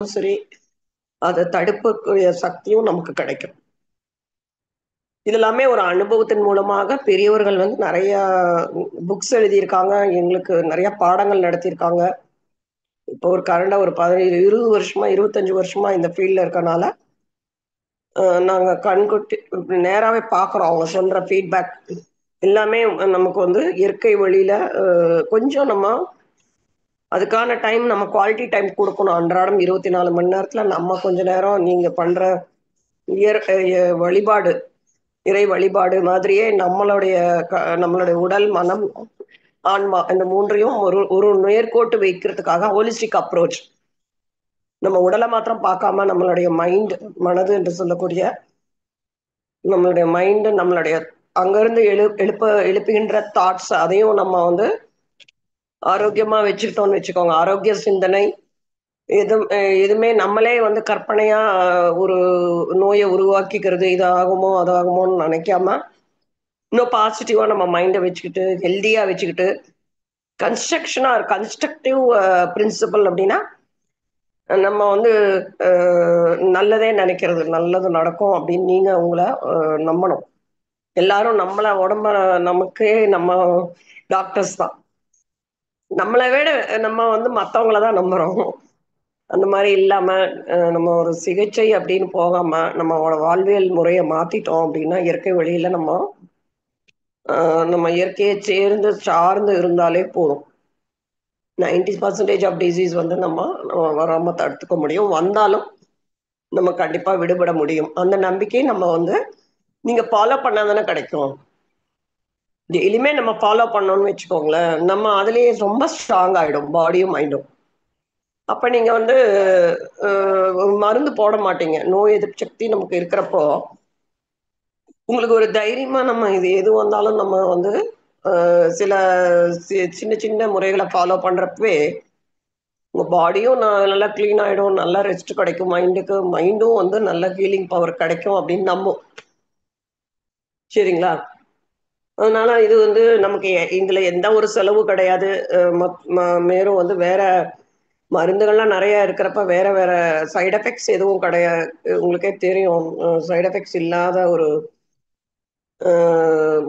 சரி, அத தடுக்கக்கூடிய சக்தியும் நமக்கு கிடைக்கும். இது எல்லாமே ஒரு அனுபவத்தின் மூலமாக பெரியவர்கள் வந்து நெறையா புக்ஸ் எழுதியிருக்காங்க. எங்களுக்கு நெறைய பாடங்கள் நடத்தியிருக்காங்க. இப்போ ஒரு கரண்டா ஒரு 15, 20 வருஷமா, 25 வருஷமா இந்த ஃபீல்ட்ல இருக்கனால, நாங்க கண்கொட்டி நேராவே பார்க்குறோம். அவங்க சொல்ற ஃபீட்பேக் எல்லாமே நமக்கு வந்து இயற்கை வழியில கொஞ்சம் நம்ம அதுக்கான டைம் நம்ம குவாலிட்டி டைம் குடுக்கணும். அன்றாடம் 24 மணி நேரத்துல நம்ம கொஞ்ச நேரம் நீங்க பண்ற இயற் வழிபாடு, இறை வழிபாடு மாதிரியே நம்மளுடைய உடல், மனம், ஆன்மா இந்த 3யும் ஒரு ஒரு நேர்கோட்டு வைக்கிறதுக்காக ஹோலிஸ்டிக் அப்ரோச். நம்ம உடல மாத்திரம் பார்க்காம நம்மளுடைய மனது என்று சொல்லக்கூடிய நம்மளுடைய மைண்ட், நம்மளுடைய அங்கருந்து எழுப்புகின்ற தாட்ஸ் அதையும் நம்ம வந்து ஆரோக்கியமா வச்சுக்கிட்டோம்னு வச்சுக்கோங்க. ஆரோக்கிய சிந்தனை எதுவுமே நம்மளே வந்து கற்பனையா ஒரு நோய உருவாக்கிக்கிறது, இது ஆகுமோ, அது ஆகுமோன்னு நெனைக்காம, இன்னும் பாசிட்டிவா நம்ம மைண்ட வச்சுக்கிட்டு, ஹெல்தியா வச்சுக்கிட்டு, கன்ஸ்ட்ரக்டிவ் பிரின்சிபல் அப்டின்னா, நம்ம வந்து அ நல்லதே நெனைக்கிறது. நல்லது நடக்கும் அப்டின்னு நீங்க உங்கள நம்பணும். எல்லாரும் நம்மள உடம்ப நமக்கே நம்ம டாக்டர்ஸ் தான். நம்மள விட நம்ம வந்து மத்தவங்கள தான் நம்புறோம். அந்த மாரி இல்லாம, நம்ம ஒரு சிகிச்சை அப்படின்னு போகாம, நம்மளோட வாழ்வியல் முறைய மாத்திட்டோம் அப்படின்னா, இயற்கை வழியில நம்ம இயற்கையை சார்ந்து இருந்தாலே போதும். 90% ஆஃப் டிசீஸ் வந்து நம்ம வராம தடுத்துக்க முடியும். வந்தாலும் நம்ம கண்டிப்பா விடுபட முடியும். அந்த நம்பிக்கை நம்ம வந்து நீங்க ஃபாலோ பண்ணா தானே கிடைக்கும். டெய்லியுமே நம்ம ஃபாலோ பண்ணோம்னு வச்சுக்கோங்களேன், நம்ம அதிலேயே ரொம்ப ஸ்ட்ராங் ஆயிடும் பாடியும், மைண்டும். அப்ப நீங்க வந்து அ மருந்து போட மாட்டீங்க. நோய் எதிர்ப்பு சக்தி நமக்கு இருக்கிறப்போ, உங்களுக்கு ஒரு தைரியமா நம்ம இது எது வந்தாலும் நம்ம வந்து சில சின்ன சின்ன முறைகள ஃபாலோ பண்றப்பவே, உங்க பாடியும் நல்லா கிளீன் ஆயிடும். நல்லா ரெஸ்ட் கிடைக்கும் மைண்டுக்கு. மைண்டும் வந்து நல்ல ஹீலிங் பவர் கிடைக்கும் அப்படின்னு நம்பும். சரிங்களா? அதனால இது வந்து நமக்கு இதுல எந்த ஒரு செலவு கிடையாது. அ மத் ம மேலும் வந்து வேற மருந்துகள்லாம் நெறைய இருக்கிறப்ப, வேற வேற சைட் எஃபெக்ட்ஸ் எதுவும் உங்களுக்கே தெரியும். சைட் எஃபெக்ட்ஸ் இல்லாத ஒரு அ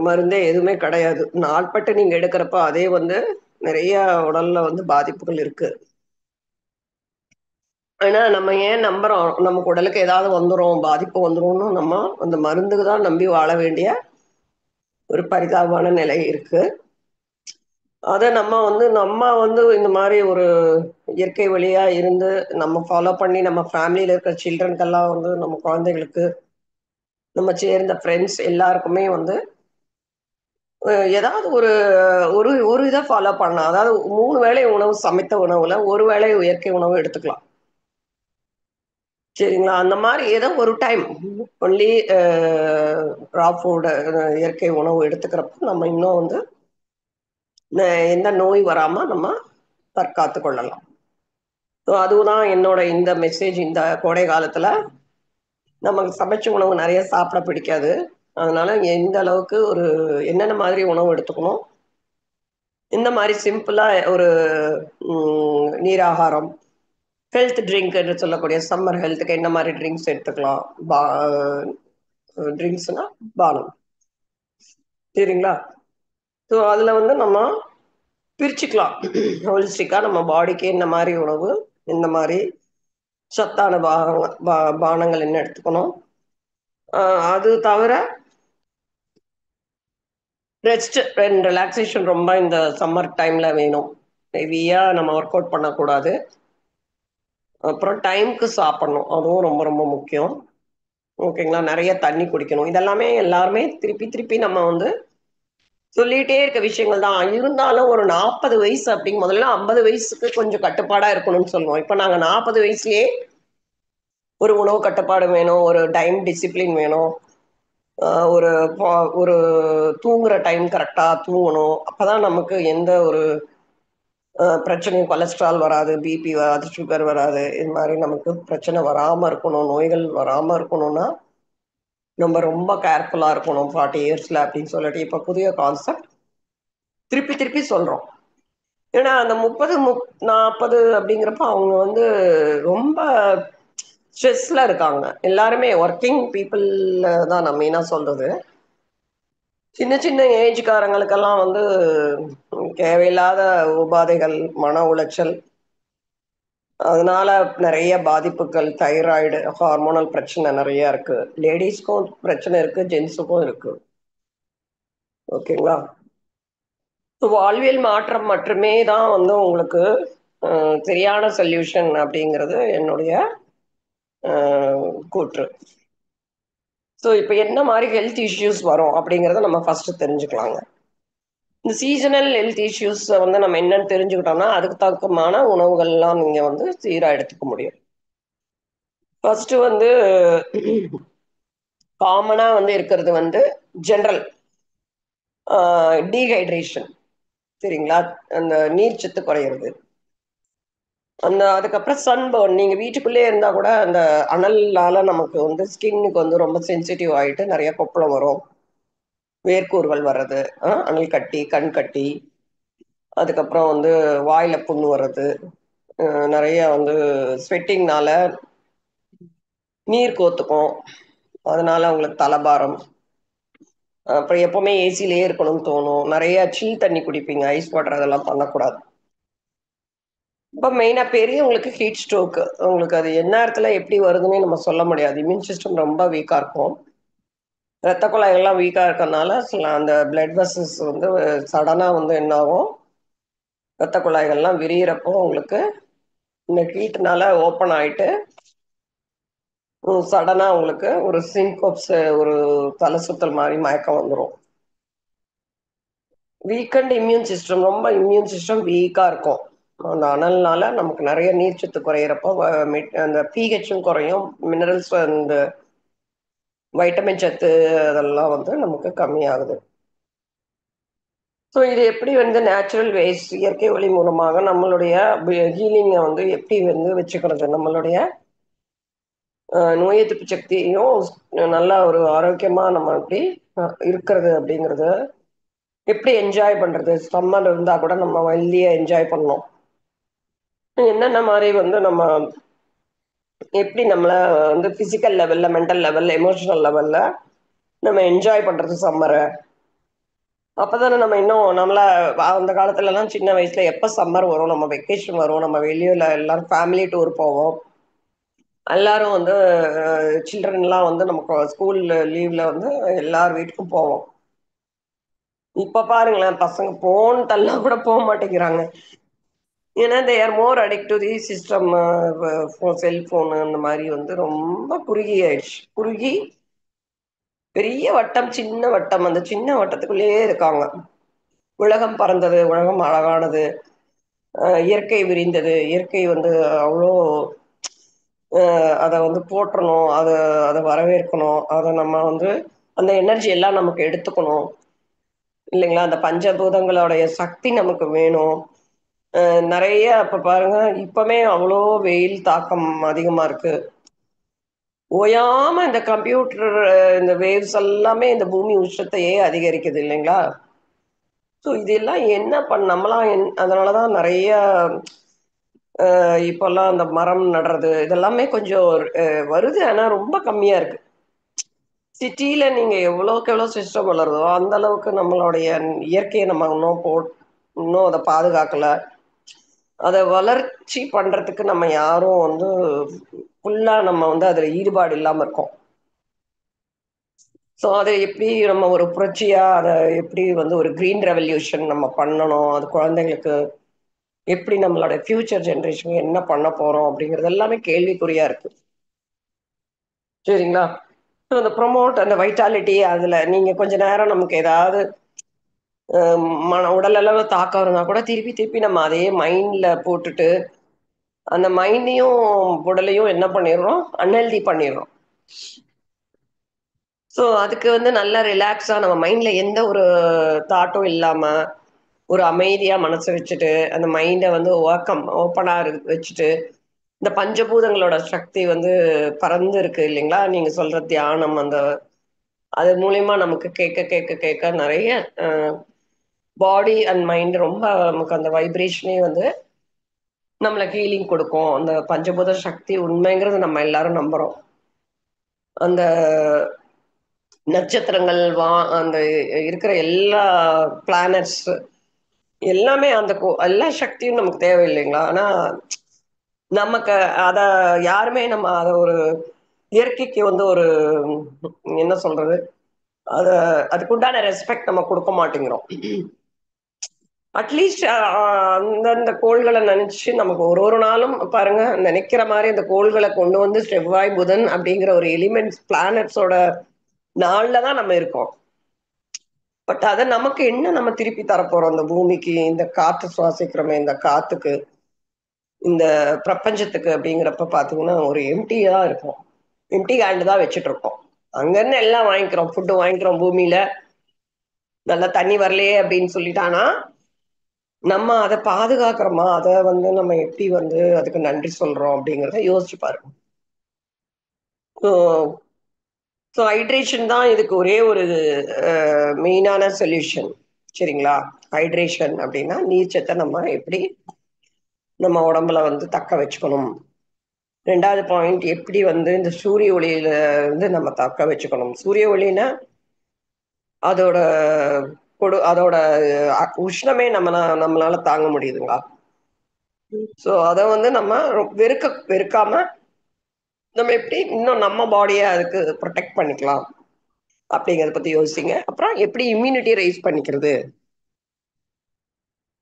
மருந்தே எதுவுமே கிடையாது. நாள்பட்டு நீங்க எடுக்கிறப்ப, அதே வந்து நெறைய உடல்ல வந்து பாதிப்புகள் இருக்கு. ஆனா நம்ம ஏன் நம்புறோம்? நமக்கு உடலுக்கு ஏதாவது வந்துரும், பாதிப்பு வந்துரும்னு நம்ம அந்த மருந்துக்கு தான் நம்பி வாழ வேண்டிய ஒரு பரிதாபமான நிலை இருக்கு. அத நம்ம வந்து இந்த மாரி ஒரு இயற்கை வழியா இருந்து, நம்ம ஃபாலோ பண்ணி நம்ம ஃபேமிலில இருக்கிற சில்ட்ரன்க்கெல்லாம் வந்து நம்ம குழந்தைகளுக்கு, நம்ம சேர்ந்த ஃப்ரெண்ட்ஸ் எல்லாருக்குமே வந்து ஏதாவது ஒரு ஒரு ஒரு இத ஃபாலோ பண்ணலாம். அதாவது 3 வேளை உணவு சமைத்த உணவுல, 1 வேளை இயற்கை உணவு எடுத்துக்கலாம். சரிங்களா? அந்த மாரி ஏதோ ஒரு டைம் ஒன்லி ரா ஃபுட் இயற்கை உணவு எடுத்துக்கிறப்ப, நம்ம இன்னும் வந்து எந்த நோய் வராம நம்ம தற்காத்துக் கொள்ளலாம். ஸோ அதுதான் என்னோட இந்த மெசேஜ் இந்த கோடை காலத்துல. நமக்கு சமைச்ச உணவு நெறைய சாப்பிட பிடிக்காது. அதனால எந்த அளவுக்கு என்னென்ன மாதிரி உணவு எடுத்துக்கணும்? இந்த மாரி சிம்பிளா ஒரு நீராகாரம், ஹெல்த் ட்ரிங்க் என்று சொல்லக்கூடிய சம்மர் ஹெல்த்துக்கு என்ன மாரி ட்ரிங்க்ஸ் எடுத்துக்கலாம்? பா ட்ரிங்க்ஸ்னா பானம். சரிங்களா? ஸோ அதுல வந்து நம்ம பிரிச்சுக்கலாம். ஹோலிஸ்டிக்கா நம்ம பாடிக்கு என்ன மாரி உணவு, இந்த மாரி சத்தான பானங்கள் என்ன எடுத்துக்கணும்? அ அது தவிர ரெஸ்ட் அண்ட் ரிலாக்சேஷன் ரொம்ப இந்த சம்மர் டைம்ல வேணும். ஹெவியா நம்ம ஒர்க் அவுட் பண்ணக்கூடாது. அப்புறம் டைம்க்கு சாப்பிடணும். அதுவும் ரொம்ப ரொம்ப முக்கியம். ஓகேங்களா? நெறைய தண்ணி குடிக்கணும். இதெல்லாமே எல்லாருமே திருப்பி திருப்பி நம்ம வந்து சொல்லிட்டே இருக்க விஷயங்கள் தான். இருந்தாலும் ஒரு 40 வயசு முதல்ல 50 வயசுக்கு கொஞ்சம் கட்டுப்பாடா இருக்கணும்னு சொல்லுவோம். இப்ப நாங்க 40 வயசுலயே ஒரு உணவு கட்டுப்பாடு வேணும். ஒரு டைம் டிசிப்ளின் வேணும். அ ஒரு ப ஒரு தூங்குற டைம் கரெக்ட்டா தூங்கணும். அப்பதான் நமக்கு எந்த ஒரு பிரச்சனையும் கொலஸ்ட்ரால் வராது, பிபி வராது, சுகர் வராது. இது மாரி நமக்கு பிரச்சனை வராம இருக்கணும். நோய்கள் வராம இருக்கணும்னா, நம்ம ரொம்ப கேர்ஃபுல்லா இருக்கணும் 40 இயர்ஸ்ல அப்படின்னு சொல்லிட்டு இப்ப புதிய கான்செப்ட் திருப்பி திருப்பி சொல்றோம். ஏன்னா அந்த 30, 40 அப்படிங்கிறப்ப அவங்க வந்து ரொம்ப ஸ்ட்ரெஸ்ல இருக்காங்க. எல்லாருமே வொர்க்கிங் பீப்பிள் தான் நான் மெயினா சொல்றது. சின்ன சின்ன ஏஜ்காரங்களுக்கெல்லாம் வந்து தேவையில்லாத உபாதைகள், மன உளைச்சல், அதனால நெறைய பாதிப்புகள், தைராய்டு, ஹார்மோனல் பிரச்சனை நெறைய இருக்கு. லேடீஸ்க்கும் பிரச்சனை இருக்கு, ஜென்ஸுக்கும் இருக்கு. ஓகேங்களா? வாழ்வியல் மாற்றம் மட்டுமே தான் வந்து உங்களுக்கு அ சரியான சொல்யூஷன் அப்படிங்கிறது என்னுடைய அ கூற்று. ஸோ இப்ப என்ன மாரி ஹெல்த் இஷ்யூஸ் வரும் அப்படிங்கிறத நம்ம ஃபர்ஸ்ட்டு தெரிஞ்சுக்கலாங்க. இந்த சீசனல் ஹெல்த் இஷ்யூஸ வந்து நம்ம என்னன்னு தெரிஞ்சுக்கிட்டோம்னா, அதுக்கு தக்கமான உணவுகள்லாம் நீங்க வந்து சீரா எடுத்துக்க முடியும். ஃபர்ஸ்ட்டு வந்து காமனா வந்து இருக்கிறது வந்து ஜெனரல் ஆ டீஹைட்ரேஷன் சரிங்களா? அந்த நீர்ச்சத்து குறையிறது. அதுக்கப்புறம் சன்பர்ன் நீங்க வீட்டுக்குள்ளேயே இருந்தா கூட அந்த அனல்னால நமக்கு வந்து ஸ்கின்னுக்கு வந்து ரொம்ப சென்சிட்டிவ் ஆயிட்டு நெறைய கொப்பளம் வரும். வேர்க்கூறுகள் வர்றது, அனல் கட்டி, கண் கட்டி, அதுக்கப்புறம் வந்து வாயில புண்ணு வர்றது, அ நெறைய வந்து ஸ்வெட்டிங்னால நீர் கோர்த்துக்கும். அதனால உங்களுக்கு தலபாரம். அப்புறம் எப்பவுமே ஏசிலயே இருக்கணும்னு தோணும். நெறைய சில் தண்ணி குடிப்பீங்க. ஐஸ் வாட்டர் அதெல்லாம் பண்ணக்கூடாது. இப்ப மெயினா பெரியவங்களுக்கு ஹீட் ஸ்ட்ரோக். உங்களுக்கு அது எந்நேரத்துல எப்படி வருதுன்னே நம்ம சொல்ல முடியாது. இம்யூன் சிஸ்டம் ரொம்ப வீக்கா இருக்கும். ரத்த குழாய்கள்லாம் வீக்கா இருக்கறனால, சில அந்த பிளட் வெசல்ஸ் வந்து சடனா வந்து என்ன ஆகும், ரத்த குழாய்கள்லாம் விரியிறப்போ உங்களுக்கு இந்த ஹீட்னால ஓப்பன் ஆயிட்டு, சடனா உங்களுக்கு ஒரு சின்கோப்ஸ் ஒரு தல சுத்தல் மாரி மயக்கம் வந்துரும். வீக்கெண்ட் இம்யூன் சிஸ்டம் ரொம்ப இம்யூன் சிஸ்டம் வீக்கா இருக்கும். அந்த அனல்னால நமக்கு நெறைய நீர்ச்சத்து குறையிறப்போ, அந்த பிஹெச்சும் குறையும். மினரல்ஸ் அந்த வைட்டமின் சத்து அதெல்லாம் வந்து நமக்கு கம்மியாகுது. ஸோ இது எப்படி வந்து நேச்சுரல் வேஸ் இயற்கை வழி மூலமாக நம்மளுடைய ஹீலிங்க வந்து எப்படி வந்து வச்சுக்கிறது? நம்மளுடைய நோய் எதிர்ப்பு சக்தியையும் நல்லா ஒரு ஆரோக்கியமா நம்ம எப்படி இருக்கிறது அப்படிங்கிறத எப்படி என்ஜாய் பண்றது? சம்மர் இருந்தா கூட நம்ம வெள்ளிய என்ஜாய் பண்ணணும். என்னென்ன மாரி வந்து நம்ம எப்படி நம்மள வந்து பிசிக்கல் லெவல்ல, மென்டல் லெவல்ல, எமோஷனல் லெவல்ல நம்ம என்ஜாய் பண்றது சம்மர. அப்பதானே நம்ம இன்னும் நம்மள அந்த காலத்துலலாம் சின்ன வயசுல எப்ப சம்மர் வரும், நம்ம வெக்கேஷன் வரும், நம்ம வெளியில எல்லாரும் ஃபேமிலி டூர் போவோம். எல்லாரும் வந்து சில்ட்ரன்லாம் வந்து நமக்கு ஸ்கூல் லீவ்ல வந்து எல்லார் வீட்டுக்கும் போவோம். இப்ப பாருங்களேன், பசங்க ஃபோன் தள்ளனா கூட மாட்டேங்கிறாங்க. ஏன்னா they are more addict to the system cellphone அந்த மாரி வந்து ரொம்ப குறுகி ஆயிடுச்சு. குறுகி பெரிய வட்டம், சின்ன வட்டம். அந்த சின்ன வட்டத்துக்குள்ளேயே இருக்காங்க. உலகம் பறந்தது, உலகம் அழகானது, இயற்கை விரிந்தது, இயற்கை வந்து அவ்ளோ அத வந்து போற்றணும், அத வரவேற்கணும். அத நம்ம வந்து அந்த எனர்ஜி எல்லாம் நமக்கு எடுத்துக்கணும். இல்லைங்களா? அந்த பஞ்சபூதங்களுடைய சக்தி நமக்கு வேணும். நெறைய இப்ப பாருங்க, இப்பமே அவ்ளோ வெயில் தாக்கம் அதிகமா இருக்கு. ஓயாம இந்த கம்ப்யூட்டர் இந்த வேவ்ஸ் எல்லாமே இந்த பூமி உஷ்ணத்தையே அதிகரிக்குது இல்லைங்களா? ஸோ இதெல்லாம் என்ன நம்மலாம் அதனால தான் நெறைய இப்பல்லாம் அந்த மரம் நடுறது, இதெல்லாமே கொஞ்சம் வருது. ஆனா ரொம்ப கம்மியா இருக்கு. சிட்டில நீங்க எவ்வளோக்கு எவ்வளோ சிஸ்டம் வளருதோ, அந்த அளவுக்கு நம்மளுடைய இயற்கைய நம்ம இன்னும் அத பாதுகாக்கல. அத வளர்ச்சி பண்றதுக்கு நம்ம யாரும் வந்து ஃபுல்லா நம்ம வந்து அதுல ஈடுபாடு இல்லாம இருக்கோம். ஸோ அத எப்படி நம்ம ஒரு புரட்சியா அத எப்படி வந்து ஒரு கிரீன் ரெவல்யூஷன் நம்ம பண்ணணும். அது குழந்தைங்களுக்கு எப்படி நம்மளோட ஃபியூச்சர் ஜெனரேஷன் என்ன பண்ண போறோம் அப்படிங்கிறது எல்லாமே கேள்விக்குறியா இருக்கு. சரிங்களா? ஸோ அந்த ப்ரமோட் அந்த வைட்டாலிட்டி அதுல நீங்க கொஞ்ச நேரம் நமக்கு ஏதாவது அ உடல் அளவுல தாக்கம் இருந்தா கூட திருப்பி திருப்பி நம்ம அதையே மைண்ட்ல போட்டுட்டு, அந்த மைண்டையும், உடலையும் என்ன பண்ணிடுறோம்? அன்ஹெல்தி பண்ணிடுறோம். ஸோ அதுக்கு வந்து நல்லா ரிலாக்ஸா நம்ம மைண்ட்ல எந்த ஒரு தாட்டும் இல்லாம, ஒரு அமைதியா மனச வச்சுட்டு, அந்த மைண்ட வந்து ஓப்பனா வச்சுட்டு, இந்த பஞ்சபூதங்களோட சக்தி வந்து பரந்து இருக்கு இல்லைங்களா? நீங்க சொல்ற தியானம் அது மூலியமா நமக்கு கேட்க கேட்க கேட்க நெறைய பாடி அண்ட் மைண்ட் ரொம்ப நமக்கு அந்த வைப்ரேஷனே வந்து நம்மள ஹீலிங் கொடுக்கும். அந்த பஞ்சபூத சக்தி உண்மைங்கிறது நம்ம எல்லாரும் நம்புறோம். அந்த நட்சத்திரங்கள் அந்த இருக்கிற எல்லா பிளானட்ஸ் எல்லாமே அந்த எல்லா சக்தியும் நமக்கு தேவை இல்லைங்களா? ஆனா நமக்கு அத யாருமே நம்ம அத ஒரு இயற்கைக்கு வந்து ஒரு என்ன சொல்றது? அத அதுக்குண்டான ரெஸ்பெக்ட் நம்ம குடுக்க மாட்டேங்கிறோம். அட்லீஸ்ட் அந்தந்த கோள்கள நெனச்சு நமக்கு ஒரு ஒரு நாளும் பாருங்க, நெனைக்கிற மாரி அந்த கோள்கள கொண்டு வந்து செவ்வாய், புதன் அப்படிங்கிற ஒரு எலிமெண்ட்ஸ் பிளானட்ஸோட நாள்ல தான் நம்ம இருக்கோம். பட் அத நமக்கு என்ன நம்ம திருப்பி தரப்போறோம் அந்த பூமிக்கு? இந்த காற்று சுவாசிக்கிறோமே, இந்த காத்துக்கு, இந்த பிரபஞ்சத்துக்கு அப்படிங்கிறப்ப பார்த்தீங்கன்னா, ஒரு எம்ப்டியா இருக்கும். எம்ப்டி ஹேண்ட் தான் வச்சுட்டு இருக்கோம். அங்கருந்து எல்லாம் வாங்கிக்கிறோம். ஃபுட் வாங்கிக்கிறோம் பூமியில. நல்லா தண்ணி வரலையே அப்படின்னு சொல்லிட்டு. ஆனா, நம்ம அத பாதுகாக்கிறோமா? அத வந்து நம்ம எப்படி வந்து அதுக்கு நன்றி சொல்றோம் அப்படிங்கிறத யோசிச்சு பாருங்க. ஸோ ஸோ ஹைட்ரேஷன் தான் இதுக்கு ஒரே ஒரு மெயினான சொல்யூஷன். சரிங்களா? ஹைட்ரேஷன் அப்படின்னா, நீர்ச்சத்த நம்ம எப்படி நம்ம உடம்புல வந்து தக்க வச்சுக்கணும். 2வது பாயிண்ட் எப்படி வந்து இந்த சூரிய ஒளியில இருந்து நம்ம தக்க வச்சுக்கணும். சூரிய ஒளினா, அதோட அதோட உஷ்ணமே நம்மளால தாங்க முடியுதுங்களா? ஸோ அத வந்து நம்ம வெறுக்காம நம்ம எப்படி இன்னும் நம்ம பாடிய அதுக்கு புரொடெக்ட் பண்ணிக்கலாம் அப்படிங்கிறத பத்தி யோசிங்க. அப்புறம் எப்படி இம்யூனிட்டி ரைஸ் பண்ணிக்கிறது.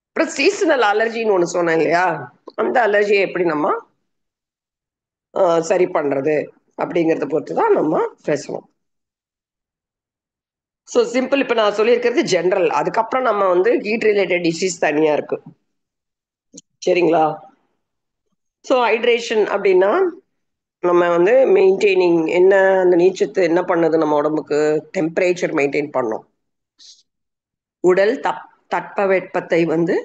அப்புறம் சீசனல் அலர்ஜின்னு ஒண்ணு சொன்னேன் இல்லையா? அந்த அலர்ஜிய எப்படி நம்ம சரி பண்றது அப்படிங்கிறத பொறுத்து தான் நம்ம பேசணும். ஸோ சிம்பிள் இப்ப நான் சொல்லியிருக்கிறது ஜெனரல். அதுக்கப்புறம் நம்ம வந்து ஹீட் ரிலேட்டட் டிசீஸ் தனியா இருக்கு. சரிங்களா? ஸோ ஹைட்ரேஷன் அப்படின்னா, நம்ம வந்து மெயின்டெய்னிங் என்ன அந்த நீர்ச்சத்து என்ன பண்ணுது நம்ம உடம்புக்கு? டெம்பரேச்சர் மெயின்டெயின் பண்ணும். உடல் தட்பவெப்பத்தை வந்து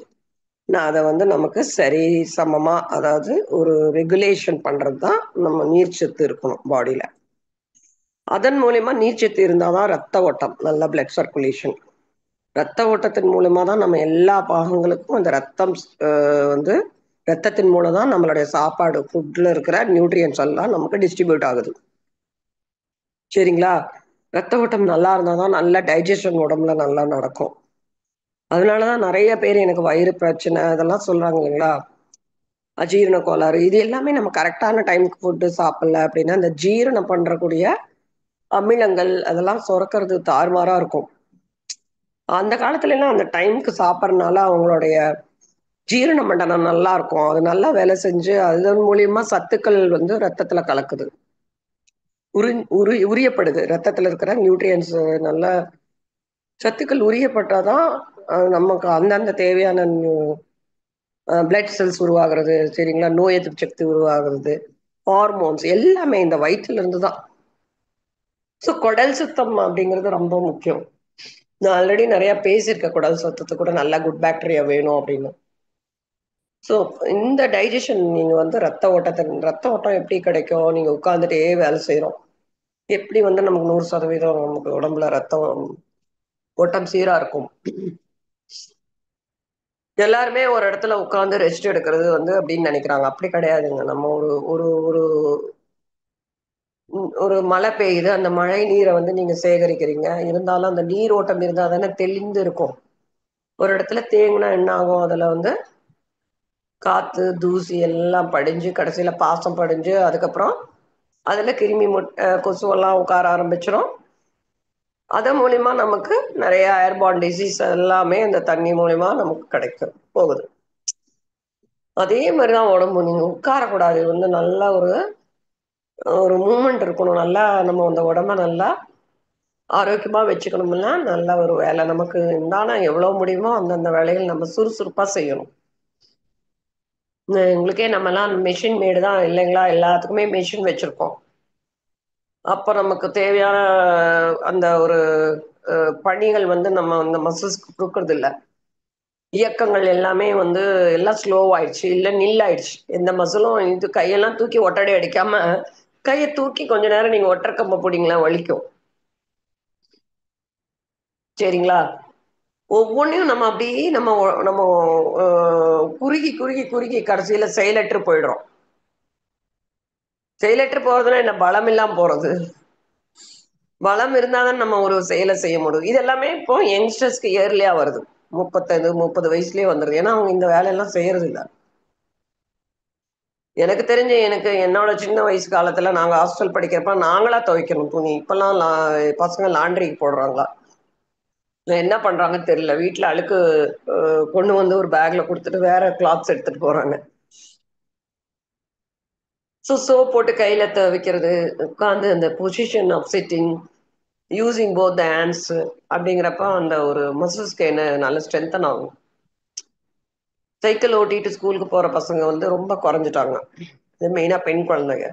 நான் அத வந்து நமக்கு சரி சமமா, அதாவது ஒரு ரெகுலேஷன் பண்றது தான் நம்ம நீர்ச்சத்து இருக்கணும் பாடியில. அதன் மூலியமா நீர்ச்சத்து இருந்தா தான் ரத்த ஓட்டம், நல்ல பிளட் சர்க்குலேஷன். ரத்த ஓட்டத்தின் மூலமா தான் நம்ம எல்லா பாகங்களுக்கும் அந்த ரத்தம் வந்து ரத்தத்தின் மூலம் தான் நம்மளுடைய சாப்பாடு, ஃபுட்ல இருக்கிற நியூட்ரியன்ட்ஸ் எல்லாம் நமக்கு டிஸ்ட்ரிபியூட் ஆகுது. சரிங்களா? ரத்த ஓட்டம் நல்லா இருந்தா தான் நல்ல டைஜஷன் உடம்புல நல்லா நடக்கும். அதனால தான் நெறைய பேர் எனக்கு வயிறு பிரச்சனை அதெல்லாம் சொல்றாங்க இல்லைங்களா? அஜீரண கோளாறு. இது எல்லாமே நம்ம கரெக்ட்டான டைம்க்கு ஃபுட் சாப்பிடல அப்படின்னா, அந்த ஜீரணம் பண்றக்கூடிய அமிலங்கள் அதெல்லாம் சுரக்கிறது தாறுமாறா இருக்கும். அந்த காலத்துலலாம் அந்த டைம்க்கு சாப்பிடுறனால அவங்களுடைய ஜீரண மண்டலம் நல்லா இருக்கும். அது நல்லா வேலை செஞ்சு அதன் மூலியமா சத்துக்கள் வந்து ரத்தத்துல கலக்குது. உரியப்படுது. ரத்தத்துல இருக்கிற நியூட்ரியன்ட்ஸ் நல்ல சத்துக்கள் உரியப்பட்டா தான் நமக்கு அந்தந்த தேவையான பிளட் செல்ஸ் உருவாகுறது, சரிங்களா? நோய் எதிர்ப்பு சக்தி உருவாகுறது, ஹார்மோன்ஸ் எல்லாமே இந்த வயித்துல இருந்து தான். ஸோ குடல் சுத்தம் அப்படிங்கிறது ரொம்ப முக்கியம். நான் ஆல்ரெடி நெறைய பேசியிருக்கேன் குடல் சுத்தத்துக்கு கூட நல்லா குட் பாக்டீரியா வேணும் அப்படின்னு. ஸோ இந்த டைஜஷன் நீங்க வந்து ரத்த ஓட்டம் எப்படி கிடைக்கும்? நீங்க உட்கார்ந்துட்டே வேலை செய்றோம். எப்படி வந்து நமக்கு 100% நமக்கு உடம்புல ரத்தம் ஓட்டம் சீரா இருக்கும்? எல்லாருமே ஒரு இடத்துல உட்கார்ந்து ரெஸ்ட் எடுக்கிறது வந்து அப்படின்னு நினைக்கிறாங்க. அப்படி கிடையாதுங்க. நம்ம ஒரு ஒரு ஒரு ஒரு மழை பெய்யுது. அந்த மழை நீர வந்து நீங்க சேகரிக்கிறீங்க. இருந்தாலும் அந்த நீரோட்டம் இருந்தா தானே தெளிந்து இருக்கும். ஒரு இடத்துல தேங்குனா என்ன ஆகும்? அதுல வந்து காத்து, தூசி எல்லாம் படிஞ்சு, கடைசியில பாசம் படிஞ்சு, அதுக்கப்புறம் அதுல கிருமி கொசுவெல்லாம் உட்கார ஆரம்பிச்சுரும். அதன் மூலியமா நமக்கு நெறைய ஏர்பார்ன் டிசீஸ் எல்லாமே அந்த தண்ணி மூலியமா நமக்கு கிடைக்கும். போகுது. அதே மாரி தான் உடம்பு. நீங்க உட்காரக்கூடாது. இது வந்து நல்ல ஒரு ஒரு மூவ்மெண்ட் இருக்கணும். நல்லா நம்ம அந்த உடம்ப நல்லா ஆரோக்கியமா வச்சுக்கணும்னா, நல்ல ஒரு வேலை நமக்கு உண்டான எவ்வளோ முடியுமோ அந்தந்த வேலைகள் நம்ம சுறுசுறுப்பா செய்யணும். உங்களுக்கே நம்மலாம் மெஷின் மேடு தான் இல்லைங்களா? எல்லாத்துக்குமே மெஷின் வச்சிருக்கோம். அப்ப நமக்கு தேவையான அந்த ஒரு பணிகள் வந்து நம்ம அந்த மசில்ஸ்க்கு குடுக்குறதில்ல. இயக்கங்கள் எல்லாமே வந்து எல்லாம் ஸ்லோவாயிடுச்சு. இல்ல நில்லாயிடுச்சு. எந்த மசிலும் இது கையெல்லாம் தூக்கி ஒட்டடை அடிக்காம, கைய தூக்கி கொஞ்ச நேரம் நீங்க ஒட்டற கம்ப போட்டீங்களா வலிக்கும். சரிங்களா? ஒவ்வொன்னையும் நம்ம அப்படியே நம்ம அ குறுகி, குறுகி, குறுகி கடைசியில செயலற்று போயிடுறோம். செயலற்று போறதுன்னா என்ன? பலம் இல்லாம போறது. பலம் இருந்தா தான் நம்ம ஒரு செயல செய்ய முடியும். இது எல்லாமே இப்போ யங்ஸ்டர்ஸ்க்கு இயர்லியா வருது. 35, 30 வயசுலயே வந்துருது. ஏன்னா, அவங்க இந்த வேலையெல்லாம் செய்யறதில்ல. எனக்கு தெரிஞ்சு என்னோட சின்ன வயசு காலத்துல நாங்க ஹாஸ்டல் படிக்கிறப்ப நாங்களா துவைக்கணும் துணி. இப்பல்லாம் பசங்க லாண்ட்ரிக்கு போடுறாங்களா? என்ன பண்றாங்கன்னு தெரியல. வீட்ல அழுக்கு அ கொண்டு வந்து ஒரு பேக்ல குடுத்துட்டு வேற கிளாத்ஸ் எடுத்துட்டு போறாங்க. சோப் போட்டு கையில துவைக்கிறது, உட்கார்ந்து அந்த position of sitting, using both the hands அப்படிங்கிறப்ப அந்த ஒரு மசில்ஸ்க்கு என்ன நல்ல ஸ்ட்ரென்தன் ஆகும். சைக்கிள் ஓட்டிட்டு ஸ்கூலுக்கு போற பசங்க வந்து ரொம்ப குறைஞ்சுட்டாங்க. இது மெயினா பெண் குழந்தைங்க.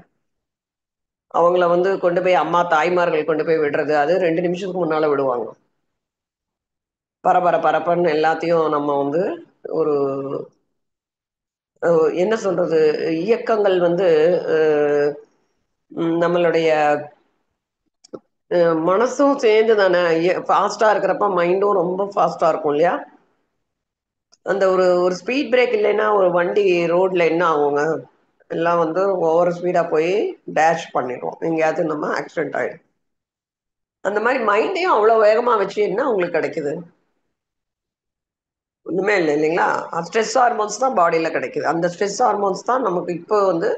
அவங்கள வந்து கொண்டு போய் அம்மா, தாய்மார்கள் கொண்டு போய் விடுறது. அது 2 நிமிஷத்துக்கு முன்னால விடுவாங்க. பரபர பரப்பரன்னு எல்லாத்தையும் நம்ம வந்து ஒரு அ என்ன சொல்றது? இயக்கங்கள் வந்து அ நம்மளுடைய அ மனசும் சேர்ந்து தானே ஃபாஸ்ட்டா இருக்கிறப்ப மைண்டும் ரொம்ப ஃபாஸ்ட்டா இருக்கும் இல்லையா? அந்த ஒரு ஒரு ஸ்பீட் பிரேக் இல்லைன்னா, ஒரு வண்டி ரோட்ல என்ன ஆகுங்க? எல்லாம் வந்து ஓவர் ஸ்பீடா போய் டேஷ் பண்ணிரும். எங்கேயாவது நம்ம ஆக்சிடென்ட் ஆயிடும். அந்த மாரி மைண்டையும் அவ்வளோ வேகமா வச்சு என்ன உங்களுக்கு கிடைக்குது? ஒண்ணுமே இல்ல இல்லைங்களா? ஸ்ட்ரெஸ் ஹார்மோன்ஸ் தான் பாடியில கிடைக்குது. அந்த ஸ்ட்ரெஸ் ஹார்மோன்ஸ் தான் நமக்கு இப்போ வந்து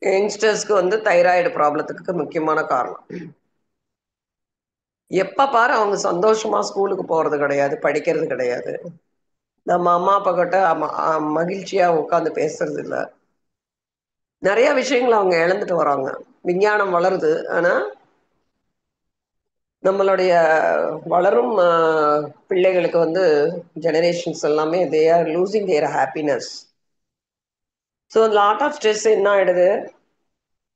யங்ஸ்டர்ஸ்க்கு வந்து தைராய்டு ப்ராப்ளத்துக்கு முக்கியமான காரணம். எப்ப பாரு அவங்க சந்தோஷமா ஸ்கூலுக்கு போறது கிடையாது, படிக்கிறது கிடையாது. நம்ம அம்மா, அப்பா கிட்ட மகிழ்ச்சியா உட்கார்ந்து பேசுறது இல்ல. நெறைய விஷயங்கள அவங்க இழந்துட்டு வராங்க. விஞ்ஞானம் வளருது. ஆனா, நம்மளுடைய வளரும் பிள்ளைகளுக்கு வந்து ஜெனரேஷன்ஸ் எல்லாமே they are losing their happiness. So lot of stress என்ன ஆயிடுது?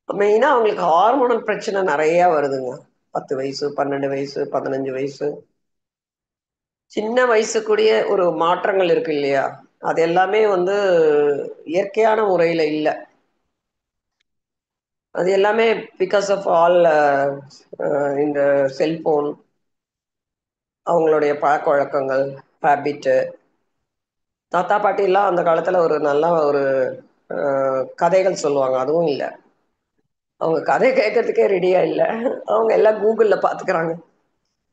மெயினா அவங்களுக்கு ஹார்மோனல் பிரச்சனை நெறைய வருதுங்க. 10 வயசு, 12 வயசு, 15 வயசு. சின்ன வயசுக்குரிய ஒரு மாற்றங்கள் இருக்கு இல்லையா? அது எல்லாமே வந்து இயற்கையான முறையில இல்ல. அது எல்லாமே பிக்காஸ் ஆஃப் ஆல் இந்த செல்போன், அவங்களுடைய பழக்கவழக்கங்கள், ஹேபிட்டு. தாத்தா, பாட்டிலாம் அந்த காலத்துல ஒரு நல்ல ஒரு அ கதைகள் சொல்லுவாங்க. அதுவும் இல்ல. அவங்க கதை கேட்கறதுக்கே ரெடியா இல்ல. அவங்க எல்லாம் Googleல பாத்துக்கிறாங்க.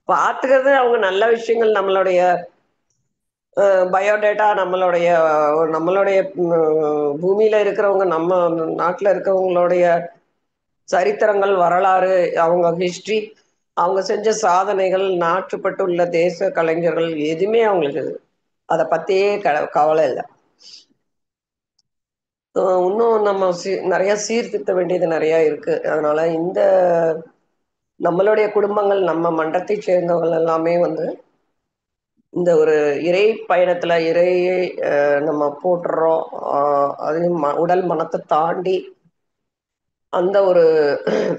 பாத்துக்கிறது அவங்க நல்ல விஷயங்கள் நம்மளுடைய பயோடேட்டா நம்மளுடைய பூமியில இருக்கிறவங்க, நம்ம நாட்டுல இருக்கிறவங்களுடைய சரித்திரங்கள், வரலாறு, அவங்க ஹிஸ்டரி, அவங்க செஞ்ச சாதனைகள், நாட்டுப்பட்டுள்ள தேச கலைஞர்கள் எதுவுமே அவங்களுக்கு அத பத்தியே கவலை இல்ல. இன்னும் நம்ம நெறைய சீர்திருத்த வேண்டியது நெறைய இருக்கு. அதனால நம்மளுடைய குடும்பங்கள், நம்ம மன்றத்தைச் சேர்ந்தவர்கள் எல்லாமே வந்து இந்த ஒரு இறை பயணத்துல இறையை நம்ம போற்றுறோம். அ அதையும் உடல் மனத்த தாண்டி அந்த ஒரு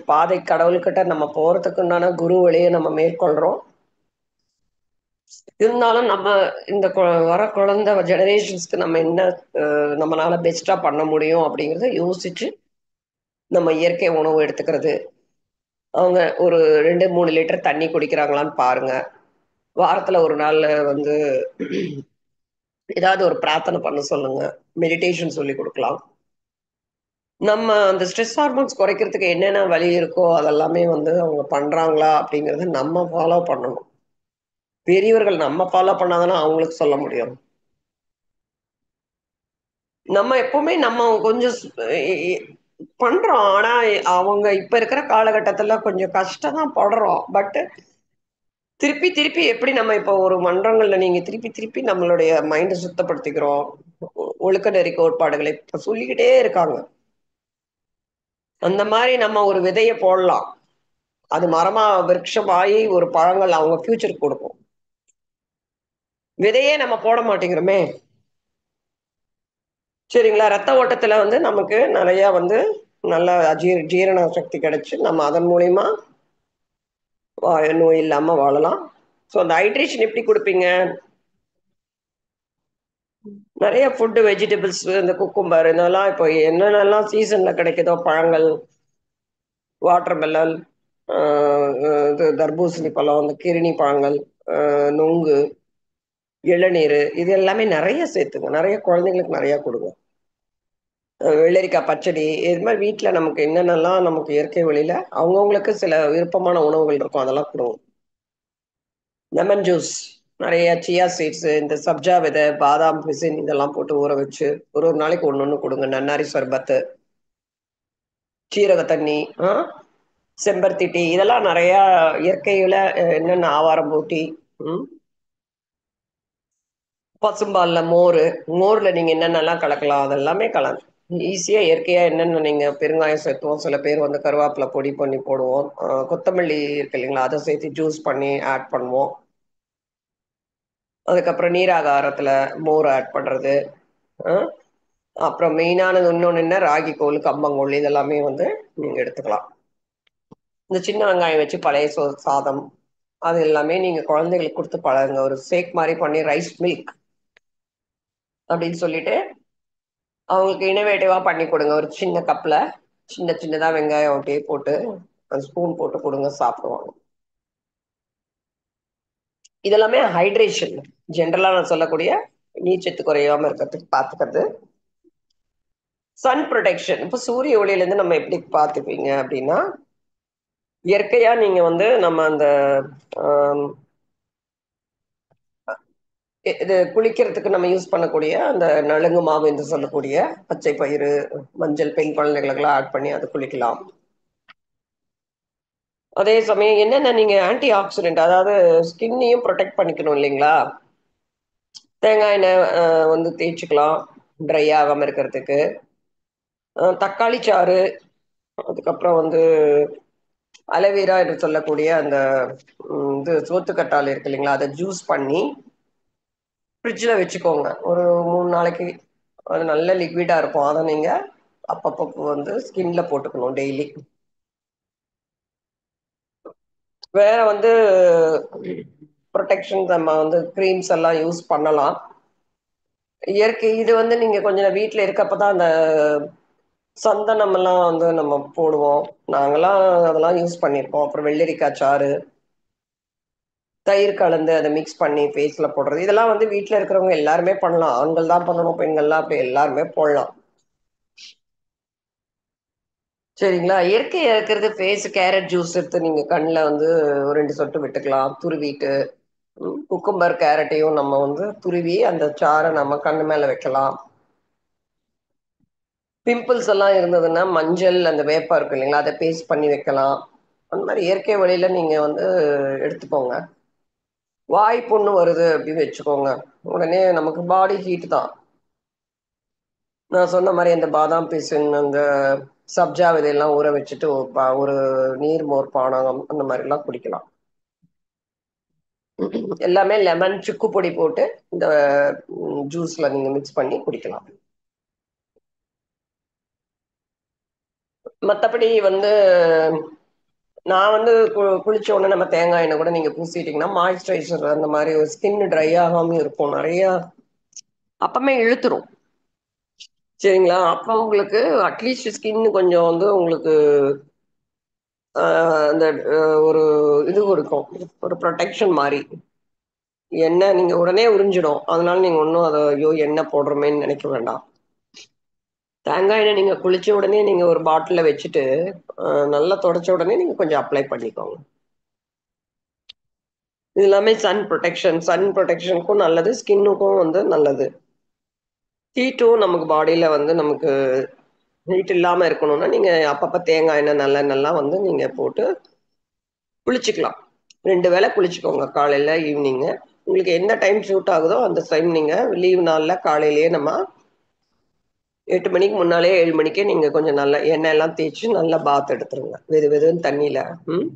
பாதை கடவுள்கிட்ட நம்ம போறதுக்கு உண்டான குரு வழிய நம்ம மேற்கொள்றோம். இருந்தாலும் நம்ம இந்த வர குழந்தை ஜெனரேஷன்ஸ்க்கு நம்ம என்ன நம்மளால பெஸ்ட்டா பண்ண முடியும் அப்படிங்கிறத யோசிச்சு, நம்ம இயற்கை உணவு எடுத்துக்கிறது. அவங்க ஒரு 2, 3 லிட்டர் தண்ணி குடிக்கிறாங்களான்னு பாருங்க. வாரத்துல 1 நாள் வந்து ஏதாவது ஒரு பிரார்த்தனை பண்ண சொல்லுங்க. மெடிடேஷன் சொல்லிக் குடுக்கலாம். நம்ம அந்த ஸ்ட்ரெஸ் ஹார்மோன்ஸ் குறைக்கிறதுக்கு என்னென்ன வழி இருக்கோ, அதெல்லாமே வந்து அவங்க பண்றாங்களா அப்படிங்கிறத நம்ம ஃபாலோ பண்ணணும். பெரியவர்கள் நம்ம ஃபாலோ பண்ணா தானே அவங்களுக்கு சொல்ல முடியும். நம்ம எப்பவுமே நம்ம கொஞ்சம் ஸ் எ எ பண்றோம். ஆனா, அவங்க இப்ப இருக்கிற காலகட்டத்துல கொஞ்சம் கஷ்டம் தான் படுறோம். திருப்பி, திருப்பி எப்படி நம்ம இப்போ ஒரு மன்றங்கள்ல நீங்க திருப்பி, திருப்பி நம்மளுடைய மைண்ட சுத்தப்படுத்திக்கிறோம். ஒழுக்க நெறி கோட்பாடுகளை இப்ப சொல்லிக்கிட்டே இருக்காங்க. அந்த மாரி நம்ம ஒரு விதைய போடலாம். அது மரமா விருட்சமாயி ஒரு பழங்கள் அவங்க ஃபியூச்சருக்கு குடுக்கும். விதையே நம்ம போட மாட்டேங்கிறோமே! சரிங்களா? ரத்த ஓட்டத்துல வந்து நமக்கு நெறையா வந்து நல்லா ஜீரண சக்தி கிடைச்சு, நம்ம அதன் மூலியமா நோய் இல்லாம வாழலாம். ஸோ அந்த ஹைட்ரேஷன் எப்படி குடுப்பீங்க? நெறைய ஃபுட் வெஜிடபிள்ஸ் இந்த குக்கும்பர் இதெல்லாம் இப்போ என்னென்னலாம் சீசன்ல கிடைக்குதோ பழங்கள், வாட்டர் மெலன், அ இது தர்பூசணி பழம், இந்த கிரிணி பழங்கள். நுங்கு, இளநீரு இது எல்லாமே நெறைய சேர்த்துங்க. நெறைய குழந்தைங்களுக்கு நெறையா குடுங்க. வெள்ளரிக்காய் பச்சடி, இது மாரி வீட்ல நமக்கு என்னென்னலாம் நமக்கு இயற்கை வழியில அவங்கவங்களுக்கு சில விருப்பமான உணவுகள் இருக்கும். அதெல்லாம் குடுங்க. லெமன் ஜூஸ், நெறைய சியா சீட்ஸு, இந்த சப்ஜா விதை, பாதாம் பிசின் இதெல்லாம் போட்டு ஊற வச்சு, ஒரு நாளைக்கு ஒண்ணு ஒண்ணு குடுங்க. நன்னாரி சர்பத்து, சீரக தண்ணி, ஆ செம்பருத்தி டீ இதெல்லாம் நெறையா இயற்கையில என்னென்ன ஆவாரம் பூட்டி, ம் பசும்பால்ல மோரு, மோர்ல நீங்க என்னென்னலாம் கலக்கலாம், அதெல்லாமே ஈஸியா இயற்கையா என்னென்ன நீங்க பெருங்காயம் சேர்த்துவோம். சில பேர் வந்து கருவேப்பில பொடி பண்ணி போடுவோம். கொத்தமல்லி இருக்கு இல்லைங்களா? அத சேர்த்து ஜூஸ் பண்ணி ஆட் பண்ணுவோம். அதுக்கப்புறம் நீராகாரத்துல மோர் ஆட் பண்றது. அ அப்புறம் மெயினானது இன்னொன்னு என்ன, ராகி கூழ், கம்பங்கூழ் இதெல்லாமே வந்து நீங்க எடுத்துக்கலாம். இந்த சின்ன வெங்காயம் வச்சு பழைய சாதம், அது எல்லாமே நீங்க குழந்தைகளுக்கு குடுத்து பழகுங்க. ஒரு ஷேக் மாரி பண்ணி ரைஸ் மில்க் அப்படின்னு சொல்லிட்டு, அவங்களுக்கு இன்னோவேட்டிவா பண்ணி குடுங்க. ஒரு சின்ன கப்ல, சின்ன சின்னதா வெங்காயம் அப்படியே போட்டு, ஸ்பூன் போட்டு குடுங்க சாப்பிடுவாங்க. இதெல்லாமே ஹைட்ரேஷன். ஜெனரலா நான் சொல்லக்கூடிய நீர்ச்சத்து குறையாம இருக்கிறதுக்கு பார்த்துக்கிறது. Sun protection. இப்ப சூரிய ஒளியிலேருந்து நம்ம எப்படி பார்த்துப்பீங்க அப்படின்னா, இயற்கையா நீங்க வந்து நம்ம அந்த அம் இது குளிக்கிறதுக்கு நம்ம யூஸ் பண்ணக்கூடிய அந்த நலுங்கு மாவு என்று சொல்லக்கூடிய பச்சை பயிறு, மஞ்சள் பெண் குழந்தைகளுக்கெல்லாம் ஆட் பண்ணி அது குளிக்கலாம். அதே சமயம் என்னென்ன நீங்க ஆன்டி ஆக்ஸிடென்ட் அதாவது ஸ்கின்னையும் புரொடெக்ட் பண்ணிக்கணும் இல்லைங்களா? தேங்காய் எண்ணெய் வந்து தேய்ச்சுக்கலாம், ட்ரை ஆகாம இருக்கிறதுக்கு. தக்காளி சாறு, அதுக்கப்புறம் வந்து அலோவேரா என்று சொல்லக்கூடிய அந்த இது சோத்துக்கற்றாழை இருக்கு இல்லைங்களா? அத ஜூஸ் பண்ணி ஃப்ரிட்ஜ்ல வச்சுக்கோங்க. ஒரு 3 நாளைக்கு. அது நல்ல லிக்விடா இருக்கும். அத நீங்க அப்பப்போ வந்து ஸ்கின்ல போட்டுக்கணும் டெய்லி. வேற வந்து புரொடெக்ஷன் நம்ம வந்து கிரீம்ஸ் எல்லாம் யூஸ் பண்ணலாம். இயற்கை இது வந்து நீங்க கொஞ்சம் வீட்ல இருக்கப்ப தான் அந்த சந்தனமெல்லாம் வந்து நம்ம போடுவோம். நாங்கலாம் அதெல்லாம் யூஸ் பண்ணியிருக்கோம். அப்புறம் வெள்ளரிக்காய் சாறு, தயிர் கலந்து அத மிக்ஸ் பண்ணி ஃபேஸ்ல போடுறது. இதெல்லாம் வந்து வீட்ல இருக்கிறவங்க எல்லாருமே பண்ணலாம். ஆண்கள் தான் பண்ணணும், பெண்கள்லாம் அப்படி எல்லாருமே போடலாம். சரிங்களா? இயற்கையா இருக்கிறது ஃபேஸ் கேரட் ஜூஸ் எடுத்து நீங்க கண்ல வந்து ஒரு 2 சொட்டு விட்டுக்கலாம். துருவிட்டு, குக்கும்பர், கேரட்டையும் நம்ம வந்து துருவி அந்த சாற நம்ம கண்ணு மேல வைக்கலாம். பிம்பிள்ஸ் எல்லாம் இருந்ததுன்னா, மஞ்சள் அந்த வேப்பம் இருக்கு இல்லைங்களா? அத பேஸ்ட் பண்ணி வைக்கலாம். அந்த மாரி இயற்கை வழியில நீங்க வந்து எடுத்துக்கோங்க. வாய் புண்ணு வருது அப்படின்னு வச்சுக்கோங்க. உடனே நமக்கு பாடி ஹீட் தான். நான் சொன்ன மாரி அந்த பாதாம் பிசின், அந்த சப்ஜா விதையெல்லாம் ஊற வச்சுட்டு ஒரு நீர்மோர் பானகம் அந்த மாரிலாம் குடிக்கலாம். எல்லாமே லெமன், சுக்கு பொடி போட்டு இந்த ஜூஸ்ல நீங்க மிக்ஸ் பண்ணி குடிக்கலாம். மத்தபடி வந்து நான் வந்து குளிச்ச உடனே நம்ம தேங்காய் எண்ணெய் கூட நீங்க பூசிட்டீங்கன்னா, மாய்ஸ்சரைசர் அந்த மாரி ஸ்கின் ட்ரை ஆகாமயும் இருக்கும். நெறையா அப்பமே இழுத்துரும். சரிங்களா? அப்ப உங்களுக்கு அட்லீஸ்ட் ஸ்கின் கொஞ்சம் வந்து உங்களுக்கு அ அந்த ஒரு இது கொடுக்கும். ஒரு புரொடெக்ஷன் மாரி. எண்ணெய் நீங்க உடனே உறிஞ்சிடும். அதனால நீங்க ஒண்ணும் அத ஐயோ! எண்ணெய் போடுறோமேன்னு நெனைக்க வேண்டாம். தேங்காய் எண்ணெய் நீங்க குளிச்ச உடனே நீங்க ஒரு பாட்டில்ல வச்சுட்டு, நல்லா தொடச்ச உடனே நீங்க கொஞ்சம் அப்ளை பண்ணிக்கோங்க. இது எல்லாமே சன் புரொடெக்ஷன். சன் புரொடெக்ஷனுக்கும் நல்லது. ஸ்கின்னுக்கும் வந்து நல்லது. ஹீட்டும் நமக்கு பாடியில வந்து நமக்கு ஹீட் இல்லாம இருக்கணும்னா, நீங்க அப்பப்ப தேங்காய் எண்ணெய், நல்லெண்ணெல்லாம் வந்து நீங்க போட்டு குளிச்சுக்கலாம். 2 வேள குளிச்சுக்கோங்க. காலையில, ஈவினிங்கு. உங்களுக்கு எந்த டைம் சூட் ஆகுதோ, அந்த டைம் நீங்க லீவ் நாள்ல காலையிலேயே நம்ம 8 மணிக்கு முன்னாலயே 7 மணிக்கே நீங்க கொஞ்சம் நல்லா எண்ணெய் எல்லாம் தேய்ச்சு நல்லா பாத் எடுத்துருங்க. வெது வெதுன்னு தண்ணீல. ம்.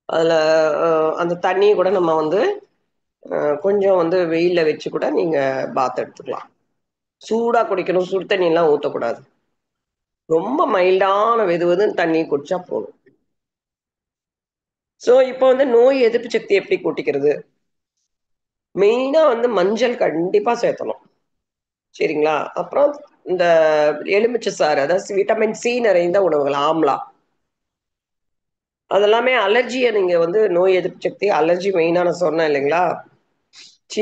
அதுல அ அந்த தண்ணிய கூட நம்ம வந்து கொஞ்சம் வந்து வெயில்ல வச்சு கூட நீங்க பாத் எடுத்துக்கலாம். சூடா குடிக்கணும். சுடு தண்ணிலாம் ஊத்தக்கூடாது. ரொம்ப மைல்டான வெது வெதுன்னு தண்ணி குடிச்சா போதும். ஸோ, இப்போ வந்து நோய் எதிர்ப்பு சக்தி எப்படி கூட்டிக்கிறது? மெயினா வந்து மஞ்சள் கண்டிப்பா சேர்த்தணும். சரிங்களா? அப்புறம் இந்த எலுமிச்சை சாறு, அதாவது விட்டமின் சி நிறைந்த உணவுகள். ஆம்லா. அதெல்லாமே அலர்ஜிய நீங்க வந்து நோய் எதிர்ப்பு சக்தி, அலர்ஜி மெயினா நான் சொன்னேன் இல்லைங்களா?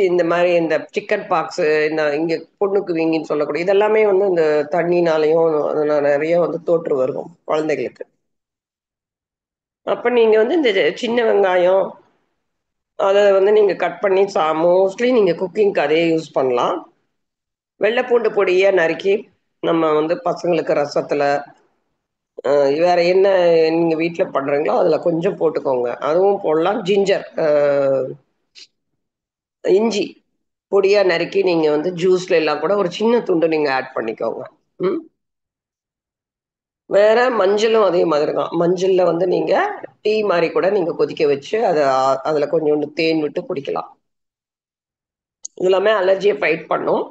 இந்த மாரி இந்த சிக்கன் பாக்ஸு, இந்த இங்க புண்ணுக்கு வீங்கின்னு சொல்லக்கூடிய இதெல்லாமே வந்து இந்த தண்ணீனாலயும் அதுல நெறைய வந்து தோற்று வரும் குழந்தைகளுக்கு. அப்ப நீங்க வந்து இந்த சின்ன வெங்காயம், அத வந்து நீங்க கட் பண்ணி மோஸ்ட்லி நீங்க குக்கிங்க்கு அதே யூஸ் பண்ணலாம். வெள்ள பூண்டு பொடியா நறுக்கி, நம்ம வந்து பசங்களுக்கு ரசத்துல, அ வேற என்ன நீங்க வீட்ல பண்றீங்களோ, அதுல கொஞ்சம் போட்டுக்கோங்க. அதுவும் போடலாம். ஜிஞ்சர் இஞ்சி பொடியா நறுக்கி நீங்க வந்து ஜூஸ்ல எல்லாம் கூட ஒரு சின்ன துண்டு நீங்க ஆட் பண்ணிக்கோங்க. ம். வேற மஞ்சளும் அதே மாதிரி தான். மஞ்சள்ல வந்து நீங்க டீ மாரி கூட நீங்க கொதிக்க வச்சு, அதுல கொஞ்சோண்டு தேன் விட்டு குடிக்கலாம். இது எல்லாமே அலர்ஜிய ஃபைட் பண்ணும்.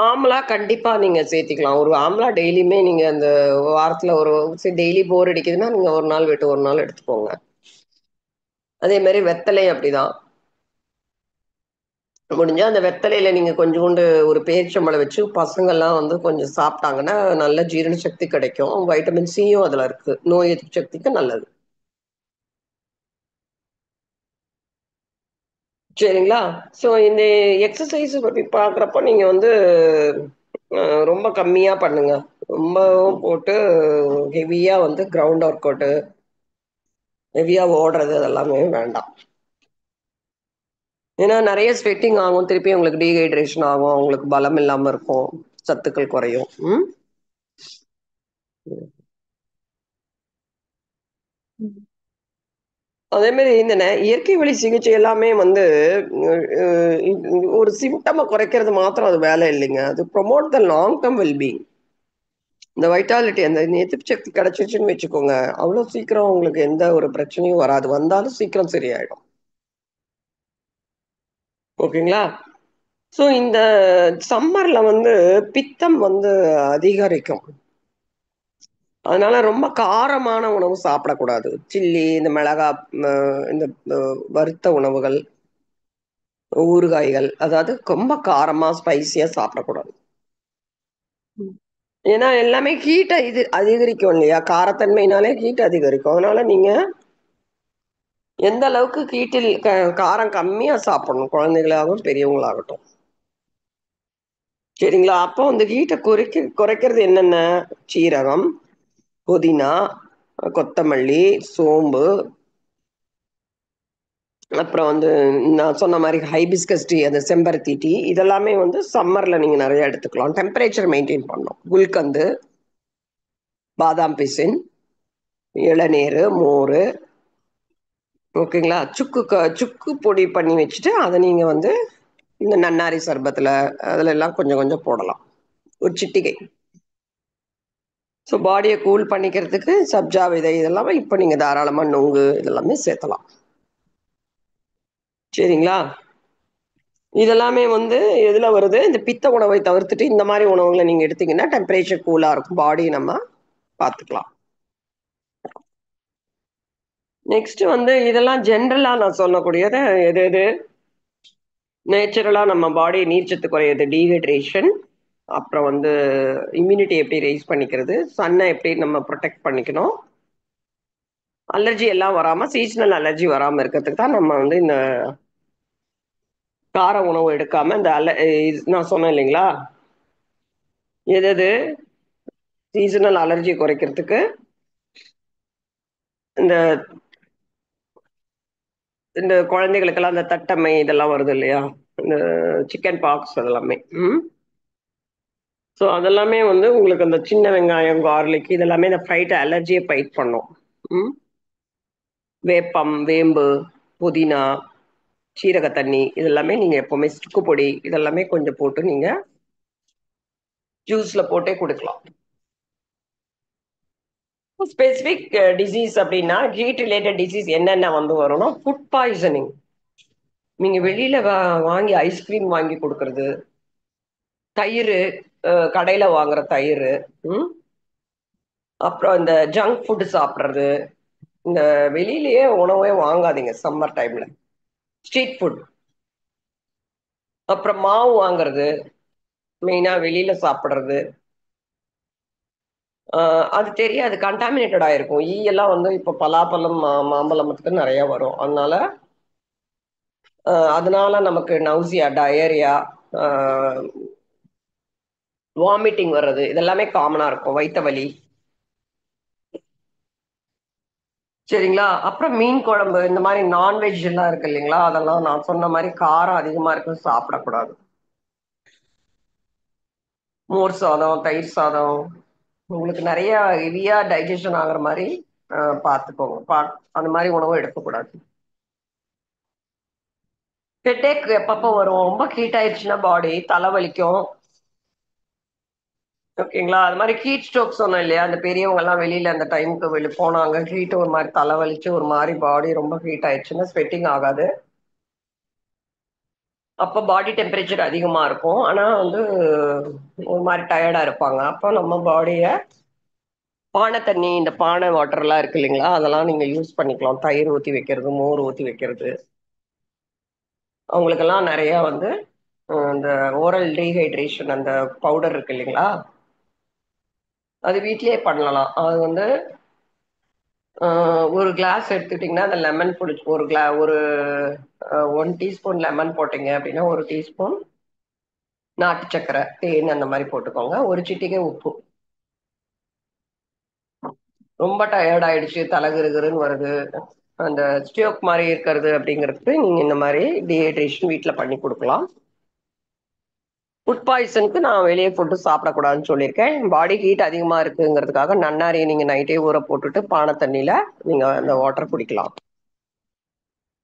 ஆம்லா கண்டிப்பா நீங்க சேர்த்திக்கலாம். ஒரு ஆம்லா டெய்லியுமே நீங்க அந்த வாரத்துல ஒரு டெய்லி போர் அடிக்குதுன்னா, நீங்க 1 நாள் விட்டு 1 நாள் எடுத்துக்கோங்க. அதே மாரி வெத்தலை அப்படிதான். முடிஞ்சா அந்த வெத்தலையில நீங்க கொஞ்சோண்டு ஒரு பேரிச்சம்பழம் வச்சு பசங்கள்லாம் வந்து கொஞ்சம் சாப்பிட்டாங்கன்னா, நல்ல ஜீரண சக்தி கிடைக்கும். வைட்டமின் சியும் அதுல இருக்கு. நோய் எதிர்ப்பு சக்திக்கு நல்லது. சரிங்களா? ஸோ இந்த எக்ஸர்சைஸ் பத்தி பார்க்குறப்போ நீங்க வந்து ரொம்ப கம்மியா பண்ணுங்க. ரொம்பவும் போட்டு ஹெவியா வந்து கிரவுண்ட் ஒர்க் அவுட்டு, ஹெவியா ஓடுறது அதெல்லாமே வேண்டாம். ஏன்னா நெறைய ஸ்வெட்டிங் ஆகும். திருப்பி உங்களுக்கு டீஹைட்ரேஷன் ஆகும். உங்களுக்கு பலம் இல்லாம இருக்கும். சத்துக்கள் குறையும். ம். அதே மாரி இந்த இயற்கை வழி சிகிச்சை எல்லாமே வந்து அ ஒரு சிம்ப்டம குறைக்கிறது மாத்திரம் அது வேலை இல்லைங்க. அது promote the long term well being. இந்த வைட்டாலிட்டி அந்த எதிர்ப்பு சக்தி கிடைச்சிருச்சுன்னு வச்சுக்கோங்க, அவ்வளோ சீக்கிரம் உங்களுக்கு எந்த ஒரு பிரச்சனையும் வராது. வந்தாலும் சீக்கிரம் சரியாயிடும். ஓகேங்களா? ஸோ இந்த சம்மர்ல வந்து பித்தம் வந்து அதிகரிக்கும். அதனால ரொம்ப காரமான உணவு சாப்பிடக்கூடாது. சில்லி, இந்த மிளகா, ம இந்த வறுத்த உணவுகள், ஊறுகாய்கள், அதாவது ரொம்ப காரமா, ஸ்பைசியா சாப்பிடக்கூடாது. ஏன்னா எல்லாமே ஹீட்ட இது அதிகரிக்கும் இல்லையா? காரத்தன்மையினாலே ஹீட் அதிகரிக்கும். அதனால நீங்க எந்த அளவுக்கு ஹீட்டில் காரம் கம்மியா சாப்பிடணும். குழந்தைகளாகவும், பெரியவங்களாகட்டும். சரிங்களா? அப்போ அந்த ஹீட்ட குறைக்கிறது என்னென்ன? சீரகம், புதினா, கொத்தமல்லி, சோம்பு, அப்புறம் வந்து நான் சொன்ன மாரி ஹைபிஸ்கஸ் டீ, அந்த செம்பருத்தி டீ இதெல்லாமே வந்து சம்மர்ல நீங்க நெறைய எடுத்துக்கலாம். டெம்பரேச்சர் மெயின்டெயின் பண்ணணும். குல்கந்து, பாதாம் பிசின், இளநீரு, மோரு, ஓகேங்களா? சுக்கு பொடி பண்ணி வச்சுட்டு, அத நீங்க வந்து இந்த நன்னாரி சர்பத்துல, அதுல எல்லாம் கொஞ்சம் கொஞ்சம் போடலாம். ஒரு சிட்டிகை. ஸோ பாடிய கூல் பண்ணிக்கிறதுக்கு சப்ஜா விதை இதெல்லாமே இப்ப நீங்க தாராளமா நுங்கு இதெல்லாமே சேர்த்தலாம். சரிங்களா? இதெல்லாமே வந்து எதுல வருது? இந்த பித்த உணவை தவிர்த்துட்டு இந்த மாரி உணவுகள நீங்க எடுத்தீங்கன்னா, டெம்பரேச்சர் கூலா இருக்கும். பாடி நம்ம பார்த்துக்கலாம். நெக்ஸ்ட் வந்து இதெல்லாம் ஜெனரலா நான் சொல்லக்கூடியது எது எது நேச்சுரலா நம்ம பாடி நீர்ச்சத்து குறையுது, டீஹைட்ரேஷன், அப்புறம் வந்து இம்யூனிட்டி எப்படி ரெய்ஸ் பண்ணிக்கிறது, சன்ன எப்படி நம்ம புரொடெக்ட் பண்ணிக்கணும், அலர்ஜி எல்லாம் வராம சீசனல் அலர்ஜி வராம இருக்கிறதுக்கு தான் நம்ம வந்து இந்த கார உணவு எடுக்காம இந்த நான் சொன்னேன் இல்லைங்களா? எது எது சீசனல் அலர்ஜி குறைக்கிறதுக்கு இந்த இந்த குழந்தைகளுக்கெல்லாம் அந்த தட்டம்மை இதெல்லாம் வருது இல்லையா? இந்த சிக்கன் பாக்ஸ் அதெல்லாமே. ம். ஸோ அதெல்லாமே வந்து உங்களுக்கு அந்த சின்ன வெங்காயம், கார்லிக் இதெல்லாமே இந்த அலர்ஜிய ஃபைட் பண்ணும். ம். வேப்பம், வேம்பு, புதினா, சீரக தண்ணி இதெல்லாமே நீங்க எப்பவுமே சுக்கு பொடி இதெல்லாமே கொஞ்சம் போட்டு நீங்க ஜூஸ்ல போட்டே குடுக்கலாம். ஸ்பெசிஃபிக் டிசீஸ் அப்டின்னா, ஹீட் ரிலேட்டட் டிசீஸ் என்னென்ன வந்து வரும்னா, ஃபுட் பாய்சனிங். நீங்க வெளியில வாங்கி ஐஸ்கிரீம் வாங்கி குடுக்குறது, தயிரு, கடையில வாங்குற தயிரு, ம். அப்புறம் இந்த ஜங்க் ஃபுட் சாப்பிடுறது, இந்த வெளியிலேயே உணவே வாங்காதீங்க சம்மர் டைம்ல. Street food. அப்புறம் மாவு வாங்குறது, மெயினா வெளியில சாப்பிடுறது, அது தெரியாது. கன்டாமினேட்டட் ஆயிருக்கும். ஈ எல்லாம் வந்து இப்போ பலாப்பழம், மாம்பழத்துக்கு நெறைய வரும். அதனால நமக்கு நௌசியா, டயரியா, அ வாமிட்டிங் வர்றது, இதெல்லாமே காமனா இருக்கும். வயித்த வலி. சரிங்களா? அப்புறம் மீன் குழம்பு, இந்த மாரி நான்வெஜ் எல்லாம் இருக்கு இல்லைங்களா? அதெல்லாம் நான் சொன்ன மாரி காரம் அதிகமா இருக்கிறது சாப்பிடக்கூடாது. மோர் சாதம், தயிர் சாதம், உங்களுக்கு நெறைய ஹெவியா டைஜஷன் ஆகுற மாரி பார்த்துக்கோங்க. அந்த மாரி உணவும் எடுக்கக்கூடாது. ஹெட்டேக் எப்பப்போ வரும்? ரொம்ப ஹீட் ஆயிடுச்சுன்னா பாடி, தலை வலிக்கும். ஓகேங்களா? அது மாரி ஹீட் ஸ்ட்ரோக் சொன்னேன் இல்லையா? அந்த பெரியவங்கலாம் வெளியில அந்த டைம்க்கு போனாங்க. ஹீட் ஒரு மாரி தலை வலிச்சு, ஒரு மாரி பாடி ரொம்ப ஹீட் ஆயிடுச்சுன்னா, ஸ்வெட்டிங் ஆகாது. அப்ப பாடி டெம்பரேச்சர் அதிகமா இருக்கும். ஆனா வந்து ஒரு மாரி டயர்டா இருப்பாங்க. அப்ப நம்ம பாடிய பானை தண்ணி, இந்த பானை வாட்டர்லாம் இருக்கு இல்லைங்களா? அதெல்லாம் நீங்க யூஸ் பண்ணிக்கலாம். தயிர் ஊத்தி வைக்கிறது, மோர் ஊத்தி வைக்கிறது. அவங்களுக்கெல்லாம் நெறையா வந்து இந்த ஓரல் டீஹைட்ரேஷன் அந்த பவுடர் இருக்கு இல்லைங்களா? அது வீட்லயே பண்ணலாம். அது வந்து அ ஒரு கிளாஸ் எடுத்துக்கிட்டீங்கன்னா, அந்த லெமன் புழிச்சு ஒரு 1 டீஸ்பூன் லெமன் போட்டீங்க அப்படின்னா, 1 டீஸ்பூன் நாட்டு சர்க்கரை, தேன் அந்த மாரி போட்டுக்கோங்க. ஒரு சிட்டிகை உப்பு. ரொம்ப டயர்ட் ஆயிடுச்சு, தலை கிறுகிறுன்னு வருது. அந்த ஸ்ட்ரோக் மாரி இருக்கிறது அப்படிங்கிறதுக்கு நீங்க இந்த மாரி டீஹைட்ரேஷன் வீட்ல பண்ணி குடுக்கலாம். ஃபுட் பாய்சனுக்கு நான் வெளிய ஃபுட்டு சாப்பிடக்கூடாதுன்னு சொல்லியிருக்கேன். பாடி ஹீட் அதிகமா இருக்குங்கிறதுக்காக நன்னாரிய நீங்க நைட்டே ஊற போட்டுட்டு பான தண்ணீல நீங்க அந்த வாட்டர் குடிக்கலாம்.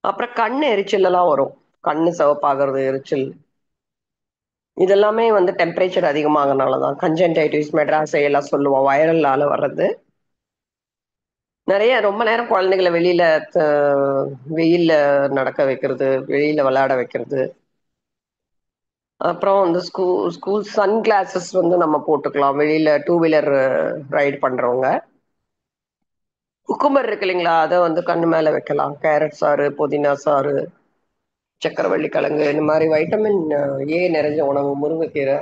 அப்புறம் கண் எரிச்சலெல்லாம் வரும். கண்ணு சிவப்பாகுறது, எரிச்சல். இதெல்லாமே வந்து டெம்பரேச்சர் அதிகமாகறனால தான். கன்ஜங்டைட்டிஸ், மெட்ராஸை எல்லாம் சொல்லுவோம். வைரலால வர்றது. நெறைய ரொம்ப நேரம் குழந்தைகள வெளியில த வெயில்ல நடக்க வைக்கிறது, வெளியில விளையாட வைக்கிறது. அப்புறம் வந்து ஸ்கூல் சன் கிளாஸஸ் வந்து நம்ம போட்டுக்கலாம். வெளியில டூ வீலர் ரைடு பண்றவங்க. குக்கும்பர் இருக்கு இல்லைங்களா? அத வந்து கண்ணு மேல வைக்கலாம். கேரட் சாறு, புதினா சாறு, சக்கரவள்ளி கிழங்கு இந்த மாரி வைட்டமின் ஏ நிறைஞ்ச உணவு, முருங்கைக்கீரை.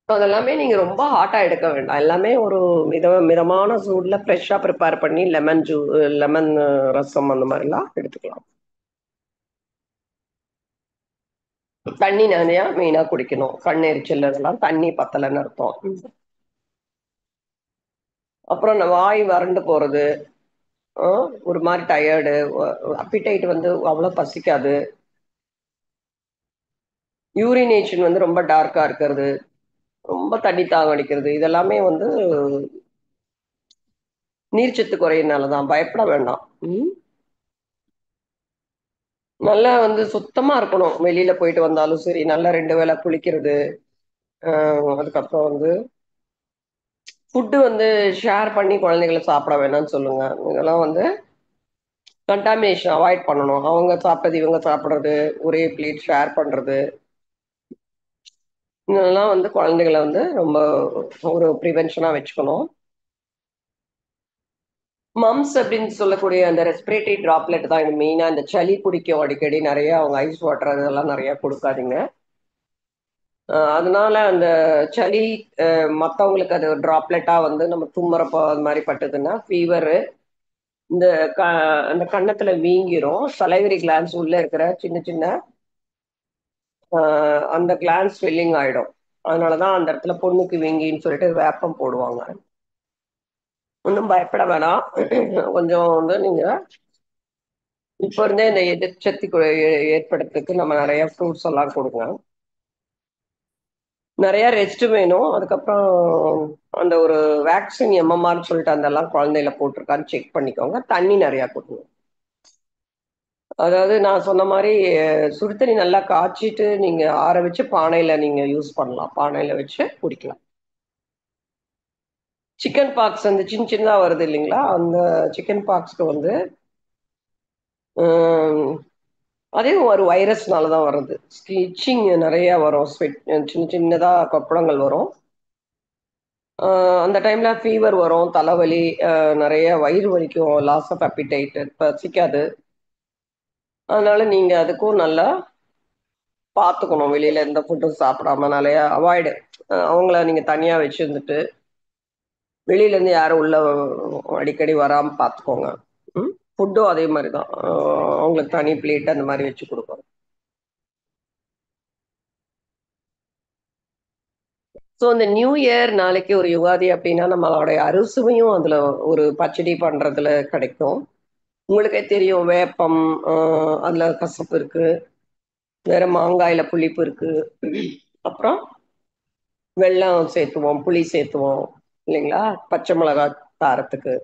அதெல்லாமே நீங்க ரொம்ப ஹாட்டா எடுக்க வேண்டாம். எல்லாமே ஒரு மிதமான சூடுல ஃப்ரெஷ்ஷா ப்ரிப்பேர் பண்ணி லெமன் ரசம் அந்த மாரிலாம் எடுத்துக்கலாம். தண்ணி நெறையா மெயினா குடிக்கணும். கண் எரிச்சல் அதெல்லாம் தண்ணி பத்தலன்னு அர்த்தம். அப்புறம் இந்த வாய் வறண்டு போறது, அ ஒரு மாரி டயர்டு, அப்பிடைட் வந்து அவ்வளோ பசிக்காது. யூரினேஷன் வந்து ரொம்ப டார்க்கா இருக்கிறது, ரொம்ப தண்ணி தாகம் அடிக்கிறது, இதெல்லாமே வந்து நீர்ச்சத்து குறையினால தான். பயப்பட வேண்டாம். ம். நல்லா வந்து சுத்தமா இருக்கணும். வெளியில போயிட்டு வந்தாலும் சரி, நல்லா 2 வேள குளிக்கிறது. அ அதுக்கப்புறம் வந்து ஃபுட்டு வந்து ஷேர் பண்ணி குழந்தைகள சாப்பிட வேணாம்னு சொல்லுங்க. இதெல்லாம் வந்து கன்டாமினேஷன் அவாய்ட் பண்ணணும். அவங்க சாப்பிட்டது இவங்க சாப்பிடுறது, ஒரே பிளேட் ஷேர் பண்றது. இதெல்லாம் வந்து குழந்தைகள வந்து ரொம்ப ஒரு பிரிவென்ஷனா வச்சுக்கணும். மம்ப்ஸ் அப்படின்னு சொல்லக்கூடிய அந்த ரெஸ்பிரேட்டரி டிராப்லெட் தான் இது மெயினா இந்த சளி பிடிக்கும் அடிக்கடி நெறைய அவங்க ஐஸ் வாட்டர் அதெல்லாம் நெறைய குடுக்காதீங்க. அதனால அந்த சளி மத்தவங்களுக்கு அது டிராப்லெட்டா வந்து நம்ம தும்முறப்போ அது மாரி பட்டதுன்னா, ஃபீவரு, இந்த க அந்த கன்னத்துல வீங்கிரும். சலைவரி கிளாண்ட்ஸ் உள்ள இருக்கிற சின்ன சின்ன அ அந்த கிளாண்ட்ஸ் ஸ்வெல்லிங் ஆயிடும். அதனால தான் அந்த இடத்துல பொண்ணுக்கு வீங்கின்னு சொல்லிட்டு வேப்பம் போடுவாங்க. ஒண்ணும் பயப்பட வேணாம். கொஞ்சம் வந்து நீங்க இப்ப இருந்தே இந்த எதிர்ச்சக்தி ஏற்படுறதுக்கு நம்ம நெறைய ஃப்ரூட்ஸ் எல்லாம் குடுங்க. நெறைய ரெஸ்ட் வேணும். அதுக்கப்புறம் அந்த ஒரு வேக்சின் எம்எம்ஆர்ன்னு சொல்லிட்டு அதெல்லாம் குழந்தையில போட்டிருக்கான்னு செக் பண்ணிக்கோங்க. தண்ணி நெறையா குடுங்க. அதாவது நான் சொன்ன மாரி சுடு தண்ணி நல்லா காய்ச்சிட்டு நீங்க ஆற வச்சு பானையில நீங்க யூஸ் பண்ணலாம். பானையில வச்சு குடிக்கலாம். சிக்கன் பாக்ஸ் அந்த சின்னதா வருது இல்லைங்களா? அந்த சிக்கன் பாக்ஸ்க்கு வந்து ம் அதேவும் ஒரு வைரஸ்னால தான் வர்றது. இச்சிங் நெறைய வரும். சின்ன சின்னதா கொப்பளங்கள் வரும். அ அந்த டைம்ல ஃபீவர் வரும், தலைவலி, நெறைய வயிறு வலிக்கும், லாஸ் ஆஃப் அப்பைடைட் பசிக்காது. அதனால நீங்க அதுக்கும் நல்லா பார்த்துக்கணும். வெளியில எந்த ஃபுட்டும் சாப்பிடாம நெறைய அவாய்டு. அவங்கள நீங்க தனியா வச்சிருந்துட்டு, வெளியில இருந்து யாரும் உள்ள அடிக்கடி வராம பார்த்துக்கோங்க. ம். ஃபுட்டும் அதே மாரி தான். அவங்களுக்கு தனி பிளேட் அந்த மாரி வச்சு குடுக்கணும். ஸோ இந்த நியூ இயர் நாளைக்கு ஒரு யுகாதி அப்டின்னா, நம்மளுடைய அறுசுவையும் அதுல ஒரு பச்சடி பண்றதுல கிடைக்கும். உங்களுக்கே தெரியும் வேப்பம், அ அதுல கசப்பு இருக்கு. வேற மாங்காய்ல புளிப்பு இருக்கு. அப்புறம் வெல்லம் சேர்த்துவோம், புளி சேர்த்துவோம் இல்லைங்களா? பச்சை மிளகா காரத்துக்கு.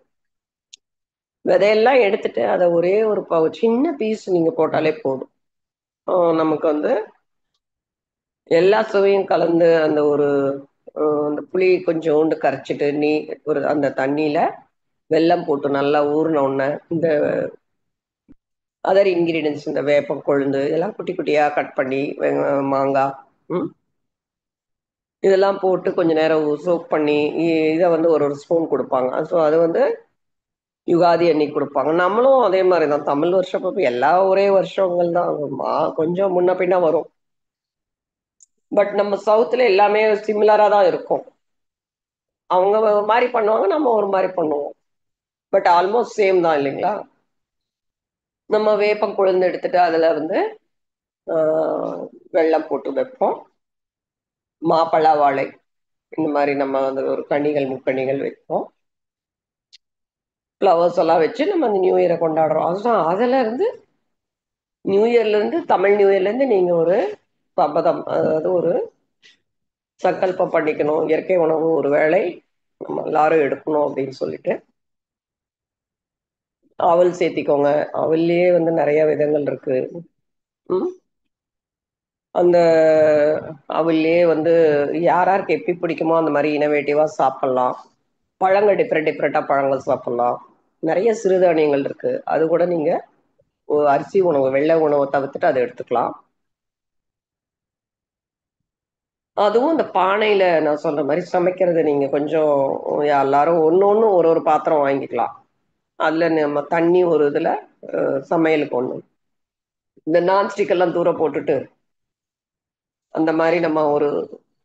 விதையெல்லாம் எடுத்துட்டு, அத ஒரே ஒரு சின்ன பீஸ் நீங்க போட்டாலே போதும். நமக்கு வந்து எல்லா சுவையும் கலந்து அந்த ஒரு அந்த புளி கொஞ்சோண்டு கரைச்சிட்டு, ஒரு அந்த தண்ணீல வெல்லம் போட்டு நல்லா ஊறுன உடனே, இந்த அதர் இன்கிரீடியன்ட்ஸ் இந்த வேப்பம் கொழுந்து இதெல்லாம் குட்டி குட்டியா கட் பண்ணி, மாங்காய், ம் இதெல்லாம் போட்டு கொஞ்ச நேரம் சோக் பண்ணி, இத வந்து ஒரு ஒரு ஸ்பூன் குடுப்பாங்க. ஸோ அது வந்து யுகாதி அன்னைக்கு குடுப்பாங்க. நம்மளும் அதே மாரி தான். தமிழ் வருஷ பிறப்பு எல்லாம் ஒரே வருஷங்கள் தான். கொஞ்சம் முன்ன பின்ன வரும். பட் நம்ம சவுத்ல எல்லாமே சிமிலரா தான் இருக்கும். அவங்க ஒரு மாரி பண்ணுவாங்க, நம்ம ஒரு மாரி பண்ணுவோம். பட் ஆல்மோஸ்ட் சேம் தான் இல்லைங்களா? நம்ம வேப்பம் கொழுந்து எடுத்துட்டு அதுல வந்து ஆ வெல்லம் போட்டு வைப்போம். மாப்பழ வாழை இந்த மாரி நம்ம வந்து ஒரு கனிகள், முக்கணிகள் வைப்போம். ஃப்ளவர்ஸ் எல்லாம் வச்சு நம்ம அந்த நியூ இயர கொண்டாடுறோம். அதுதான் அதுலருந்து நியூ இயர்லருந்து தமிழ் நியூ இயர்லருந்து நீங்க ஒரு சபதம், அதாவது ஒரு சங்கல்பம் பண்ணிக்கணும். இயற்கை உணவு ஒரு வேளை நம்ம எல்லாரும் எடுக்கணும் அப்படின்னு சொல்லிட்டு, அவல் சேர்த்திக்கோங்க. அவல்லயே வந்து நெறைய விதங்கள் இருக்கு. ம். அந்த அவல்லயே வந்து யாராருக்கு எப்படி பிடிக்குமோ அந்த மாரி இன்னோவேட்டிவா சாப்பிடலாம். பழங்கள் டிஃபரெண்ட் டிஃபரெண்ட்டா பழங்கள் சாப்பிடலாம். நெறைய சிறுதானியங்கள் இருக்கு. அது கூட நீங்க அரிசி உணவு, வெள்ளை உணவ தவிர்த்துட்டு அத எடுத்துக்கலாம். அதுவும் இந்த பானையில நான் சொல்ற மாரி சமைக்கிறது நீங்க கொஞ்சம் எல்லாரும் ஒண்ணு ஒண்ணு ஒரு ஒரு பாத்திரம் வாங்கிக்கலாம். அதுல நம்ம தண்ணி ஒரு இதுல சமையலுக்கு ஒண்ணு. இந்த நான்ஸ்டிக் எல்லாம் தூர போட்டுட்டு, அந்த மாரி நம்ம ஒரு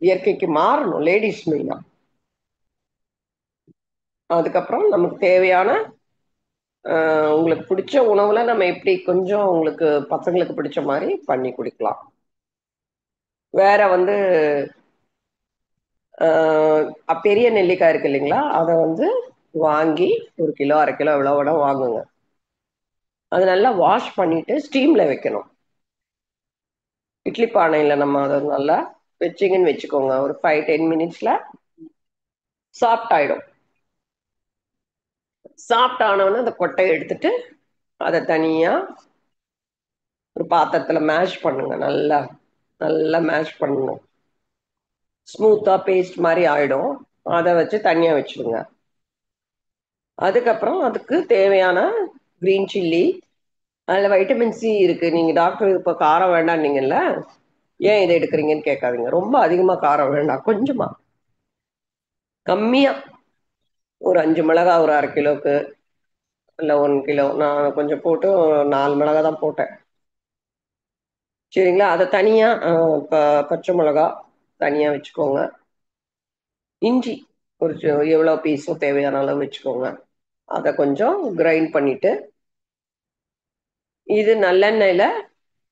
இயற்கைக்கு மாறணும். லேடீஸ் மெயினா. அதுக்கப்புறம் நமக்கு தேவையான உங்களுக்கு பிடிச்ச உணவுல நம்ம எப்படி கொஞ்சம் உங்களுக்கு பசங்களுக்கு பிடிச்ச மாரி பண்ணி குடுக்கலாம். வேற வந்து பெரிய நெல்லிக்காய் இருக்கு இல்லைங்களா? அத வந்து வாங்கி 1 கிலோ, 1/2 கிலோ எவ்வளோ வேணா வாங்குங்க. அத நல்லா வாஷ் பண்ணிட்டு ஸ்டீம்ல வைக்கணும். இட்லி பானையில நம்ம அத நல்லா வச்சீங்கன்னு வச்சுக்கோங்க. ஒரு 5, 10 மினிட்ஸ்ல சாஃப்ட் ஆயிடும். சாஃப்ட் ஆனவுனே அந்த கொட்டைய எடுத்துட்டு, அத தனியா ஒரு பாத்திரத்துல மேஷ் பண்ணுங்க நல்லா. நல்லா மேஷ் பண்ணணும். ஸ்மூத்தா பேஸ்ட் மாரி ஆயிடும். அத வச்சு தனியா வச்சுருங்க. அதுக்கப்புறம் அதுக்கு தேவையான கிரீன் சில்லி, அதுல வைட்டமின் சி இருக்கு. நீங்க டாக்டர் இப்ப காரம் வேண்டான்னீங்கல்ல, ஏன் இத எடுக்குறீங்கன்னு கேட்காதீங்க. ரொம்ப அதிகமா காரம் வேண்டாம். கொஞ்சமா, கம்மியா ஒரு 5 மிளகா ஒரு 1/2 கிலோக்கு, இல்ல 1 கிலோ. நான் கொஞ்சம் போட்டு 4 மிளகா தான் போட்டேன். சரிங்களா? அத தனியா பச்சை மிளகா தனியா வச்சுக்கோங்க. இஞ்சி ஒரு எவ்வளோ பீஸோ தேவையான அளவு வச்சுக்கோங்க. அத கொஞ்சம் கிரைண்ட் பண்ணிட்டு, இது நல்லெண்ணெயில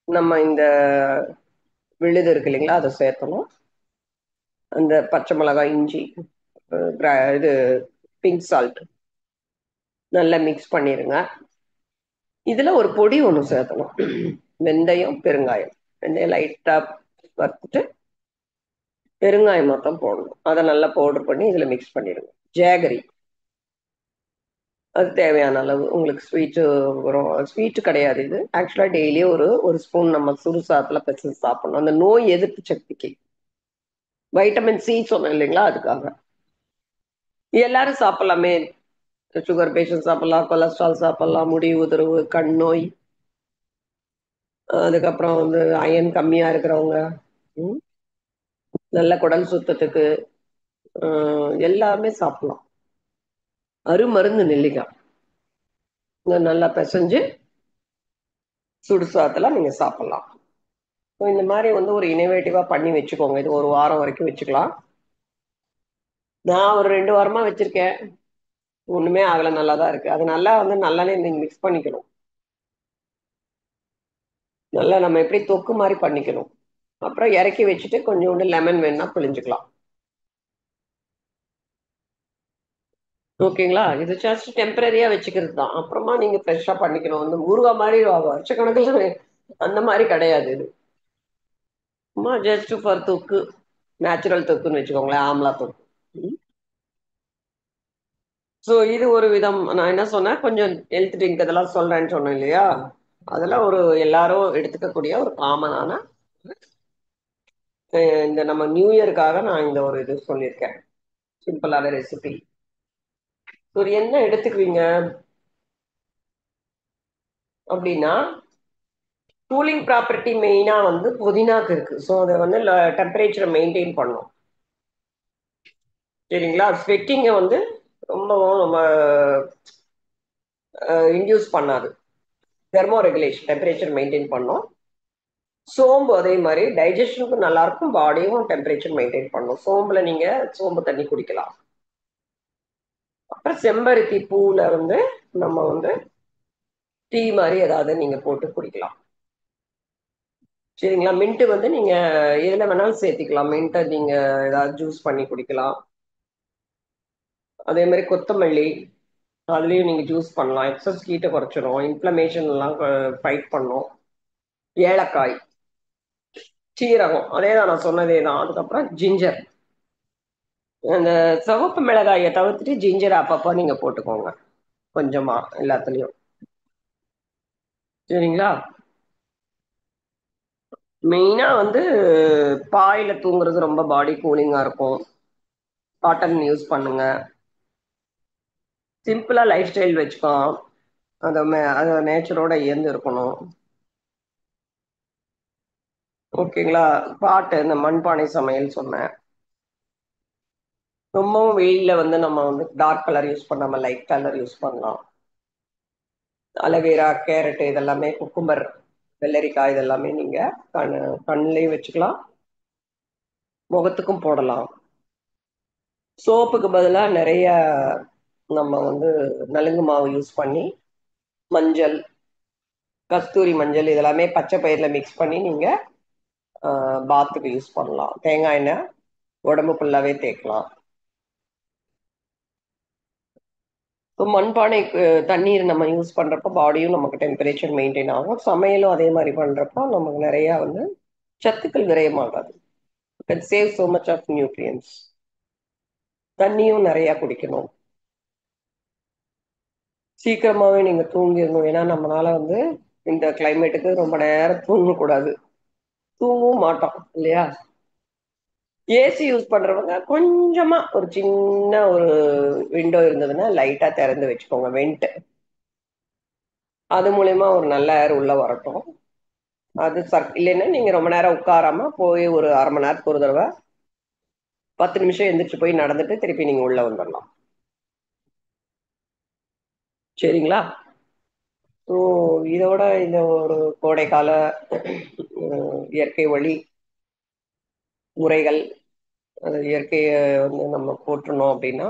நம்ம இந்த விழுது இருக்கு இல்லைங்களா? அத சேர்த்தணும். அந்த பச்சை மிளகாய், இஞ்சி, அ கிர இது பிங்க் சால்ட் நல்லா மிக்ஸ் பண்ணிருங்க. இதுல ஒரு பொடி ஒண்ணு சேர்த்தணும். வெந்தயம், பெருங்காயம். வெந்தயம் லைட்டா வறுத்துட்டு, பெருங்காயம் மட்டும் போடணும். அத நல்லா பவுடர் பண்ணி இதுல மிக்ஸ் பண்ணிடுங்க. ஜேகரி அது தேவையான அளவு. உங்களுக்கு ஸ்வீட்டு வரும். ஸ்வீட் கிடையாது இது. ஆக்சுவலா டெய்லியும் ஒரு 1 ஸ்பூன் நம்ம சுடு சாதத்துல பெசஞ்சு சாப்பிடணும். அந்த நோய் எதிர்ப்பு சக்திக்கு. வைட்டமின் சி சொன்னேன் இல்லைங்களா? அதுக்காக. எல்லாரும் சாப்பிடலாமே! சுகர் பேஷண்ட் சாப்பிடலாம், கொலஸ்ட்ரால் சாப்பிடலாம், முடி உதிர்வு, கண் நோய், அதுக்கப்புறம் வந்து அயர்ன் கம்மியா இருக்கிறவங்க, ம், நல்ல குடல் சுத்தத்துக்கு, அ எல்லாமே சாப்பிடலாம். அருமருந்து நெல்லிக்காய். இத நல்லா பெசஞ்சு சுடு சாதத்துல நீங்க சாப்பிடலாம். இந்த மாதிரி வந்து ஒரு இனோவேட்டிவா பண்ணி வச்சுக்கோங்க. இது ஒரு வாரம் வரைக்கும் வச்சுக்கலாம். நான் ஒரு 2 வாரமா வச்சிருக்கேன். ஒண்ணுமே ஆகல. நல்லா தான் இருக்கு. அது நல்லா வந்து நல்லெண்ணெய் நீங்க மிக்ஸ் பண்ணிக்கணும். நல்லா நம்ம எப்படி தொக்கு மாரி பண்ணிக்கணும். அப்புறம் இறக்கி வச்சுட்டு கொஞ்சோண்டு லெமன் வேணுனா பிழிஞ்சுக்கலாம். ஓகேங்களா? இது ஜஸ்ட் டெம்பரரியா வச்சுக்கிறது தான். அப்புறமா நீங்க ஃப்ரெஷ்ஷா பண்ணிக்கணும். வந்து ஊறுகாய் மாரி வருஷக்கணக்குல அந்த மாரி கிடையாது இது. சும்மா ஜஸ்ட் ஃபார் தொக்கு. நேச்சுரல் தொக்குன்னு வச்சுக்கோங்களேன். ஆம்லா தொக்கு. ம். ஸோ இது ஒரு விதம். நான் என்ன சொன்னேன், கொஞ்சம் ஹெல்த் ட்ரிங்க் இதெல்லாம் சொல்றேன்னு சொன்னேன் இல்லையா? அதெல்லாம் ஒரு எல்லாரும் எடுத்துக்கக்கூடிய ஒரு காமனான இந்த நம்ம நியூ இயர்க்காக நான் இந்த ஒரு இது சொல்லியிருக்கேன். சிம்பிளான ரெசிபி. ஒரு என்ன எடுத்துக்குவீங்க அப்படின்னா, கூலிங் ப்ராப்பர்ட்டி மெயினா வந்து புதினாக்கு இருக்கு. ஸோ அத வந்து டெம்பரேச்சர மெயின்டெயின் பண்ணும். சரிங்களா? ஸ்வெட்டிங்க வந்து ரொம்பவும் நம்ம இன்டியூஸ் பண்ணாது. தெர்மோ ரெகுலேஷன் டெம்பரேச்சர் மெயின்டெயின் பண்ணும். சோம்பு அதே மாரி டைஜஷனுக்கும் நல்லாருக்கும். பாடியும் டெம்பரேச்சர் மெயின்டெயின் பண்ணும். சோம்புல நீங்க சோம்பு தண்ணி குடிக்கலாம். அப்புறம் செம்பருத்தி பூல வந்து நம்ம வந்து டீ மாரி ஏதாவது நீங்க போட்டு குடிக்கலாம். சரிங்களா? மின்ட் வந்து நீங்க எதுல வேணாலும் சேர்த்துக்கலாம். மின்ட்ட நீங்க ஏதாவது ஜூஸ் பண்ணி குடிக்கலாம். அதே மாரி கொத்தமல்லி, அதுலயும் நீங்க ஜூஸ் பண்ணலாம். எக்ஸஸ் ஹீட்ட குறைச்சிரும். இன்ஃப்ளமேஷன்லாம் ஃபைட் பண்ணும். ஏலக்காய், சீரகம் அதே தான் நான் சொன்னதே தான். அதுக்கப்புறம் ஜிஞ்சர். அந்த சிவப்பு மிளகாய தவிர்த்துட்டு ஜிஞ்சர் அப்பப்போ நீங்க போட்டுக்கோங்க. கொஞ்சமா எல்லாத்துலயும். சரிங்களா? மெயினா வந்து பாயில தூங்குறது ரொம்ப பாடி கூலிங்கா இருக்கும். காட்டன் யூஸ் பண்ணுங்க. சிம்பிளா லைஃப் ஸ்டைல் வச்சுக்கலாம். அது நேச்சரோட இயந்து இருக்கணும். ஓகேங்களா? பாட்டு இந்த மண்பானை சமையல் சொன்னேன். ரொம்பவும் வெயில்ல வந்து நம்ம வந்து டார்க் கலர் யூஸ் பண்ணாம லைட் கலர் யூஸ் பண்ணலாம். அலோவேரா, கேரட் இதெல்லாமே குக்கும்பர், வெள்ளரிக்காய் இதெல்லாமே நீங்க கண் கண்லயும் வச்சுக்கலாம். முகத்துக்கும் போடலாம். சோப்புக்கு பதிலா நெறைய நம்ம வந்து நலுங்கு மாவு யூஸ் பண்ணி, மஞ்சள், கஸ்தூரி மஞ்சள் இதெல்லாமே பச்சை பயிர்ல மிக்ஸ் பண்ணி நீங்க பாத்துக்கு யூஸ் பண்ணலாம். தேங்காய் எண்ணெய் உடம்பு ஃபுல்லாவே தேய்க்கலாம். இப்போ மண்பானைக்கு தண்ணீர் நம்ம யூஸ் பண்றப்போ பாடியும் நமக்கு டெம்பரேச்சர் மெயின்டைன் ஆகும். சமையலும் அதே மாரி பண்றப்போ நமக்கு நெறையா வந்து சத்துக்கள் விரயமாகாது. It save so much of nutrients. தண்ணியும் நெறையா குடிக்கணும். சீக்கிரமாவே நீங்க தூங்கிரணும். ஏன்னா நம்மனால வந்து இந்த கிளைமேட்டுக்கு ரொம்ப நேரம் தூங்கக்கூடாது. தூங்கவும் மாட்டோம் இல்லையா? ஏசி யூஸ் பண்றவங்க கொஞ்சமா ஒரு சின்ன ஒரு விண்டோ இருந்ததுன்னா லைட்டா திறந்து வச்சுக்கோங்க. அது மூலியமா ஒரு நல்ல ஏர் உள்ள வரட்டும். அது இல்லைன்னா நீங்க ரொம்ப நேரம் உட்காராம போய் ஒரு 1/2 மணி நேரத்துக்கு ஒரு தடவ 10 நிமிஷம் எந்திரிச்சு போய் நடந்துட்டு திருப்பி நீங்க உள்ள வந்துரலாம். சரிங்களா? ஸோ இதோட இந்த ஒரு கோடைக்கால இயற்கை வழி முறைகள், அது இயற்கைய வந்து நம்ம போற்றுனோம் அப்படின்னா,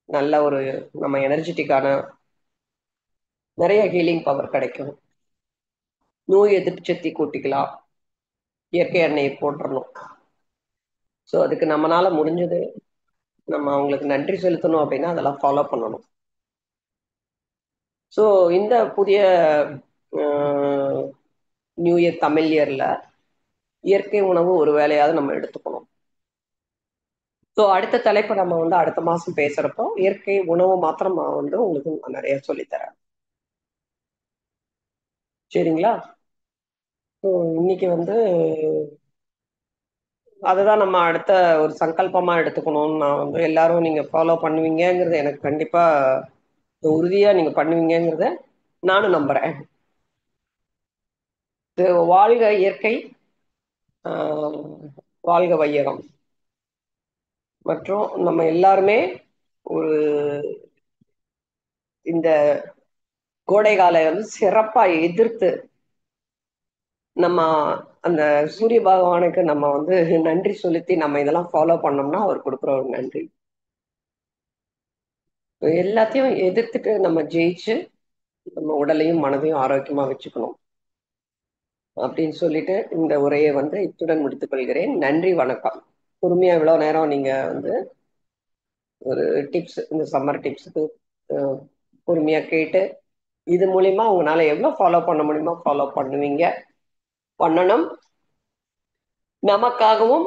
நல்ல ஒரு நம்ம எனர்ஜெட்டிக்கான நெறைய ஹீலிங் பவர் கிடைக்கும். நோய் எதிர்ப்பு சக்தி கூட்டிக்கலாம். இயற்கை எண்ணெய போட்டுறணும். ஸோ அதுக்கு நம்மனால முடிஞ்சது நம்ம அவங்களுக்கு நன்றி செலுத்தணும் அப்படின்னா, அதெல்லாம் ஃபாலோ பண்ணணும். ஸோ இந்த புதிய அ நியூ இயர் தமிழ் இயர்ல இயற்கை உணவு ஒரு வேளையாவது நம்ம எடுத்துக்கணும். ஸோ அடுத்த தலைப்பு நம்ம வந்து அடுத்த மாசம் பேசுறப்போ, இயற்கை உணவு மாத்திரம் நான் வந்து உங்களுக்கு நான் நெறைய சொல்லி தரேன். சரிங்களா? ஸோ இன்னைக்கு வந்து அதுதான் நம்ம அடுத்த ஒரு சங்கல்பமா எடுத்துக்கணும்னு நான் வந்து எல்லாரும் நீங்க ஃபாலோ பண்ணுவீங்கங்கிறது எனக்கு கண்டிப்பா உறுதியா நீங்க பண்ணுவீங்கங்கிறத நானும் நம்புறேன். வாழ்க இயற்கை, ஆ வாழ்க வையகம். மற்றும் நம்ம எல்லாருமே ஒரு இந்த கோடை கால வந்து சிறப்பா எதிர்த்து நம்ம அந்த சூரிய பகவானுக்கு நம்ம வந்து நன்றி செலுத்தி நம்ம இதெல்லாம் ஃபாலோ பண்ணோம்னா அவர் கொடுக்குற ஒரு நன்றி. எல்லாத்தையும் எதிர்த்துட்டு நம்ம ஜெயிச்சு நம்ம உடலையும் மனதையும் ஆரோக்கியமா வச்சுக்கணும் அப்படின்னு சொல்லிட்டு இந்த உரையை வந்து இத்துடன் முடித்துக் கொள்கிறேன். நன்றி, வணக்கம். பொறுமையா இவ்வளவு நேரம் நீங்க வந்து ஒரு டிப்ஸ், இந்த சம்மர் டிப்ஸுக்கு பொறுமையா கேட்டு இது மூலியமா உங்களால எவ்வளவு ஃபாலோ பண்ண முடியுமோ ஃபாலோ பண்ணுவீங்க, பண்ணணும். நமக்காகவும்,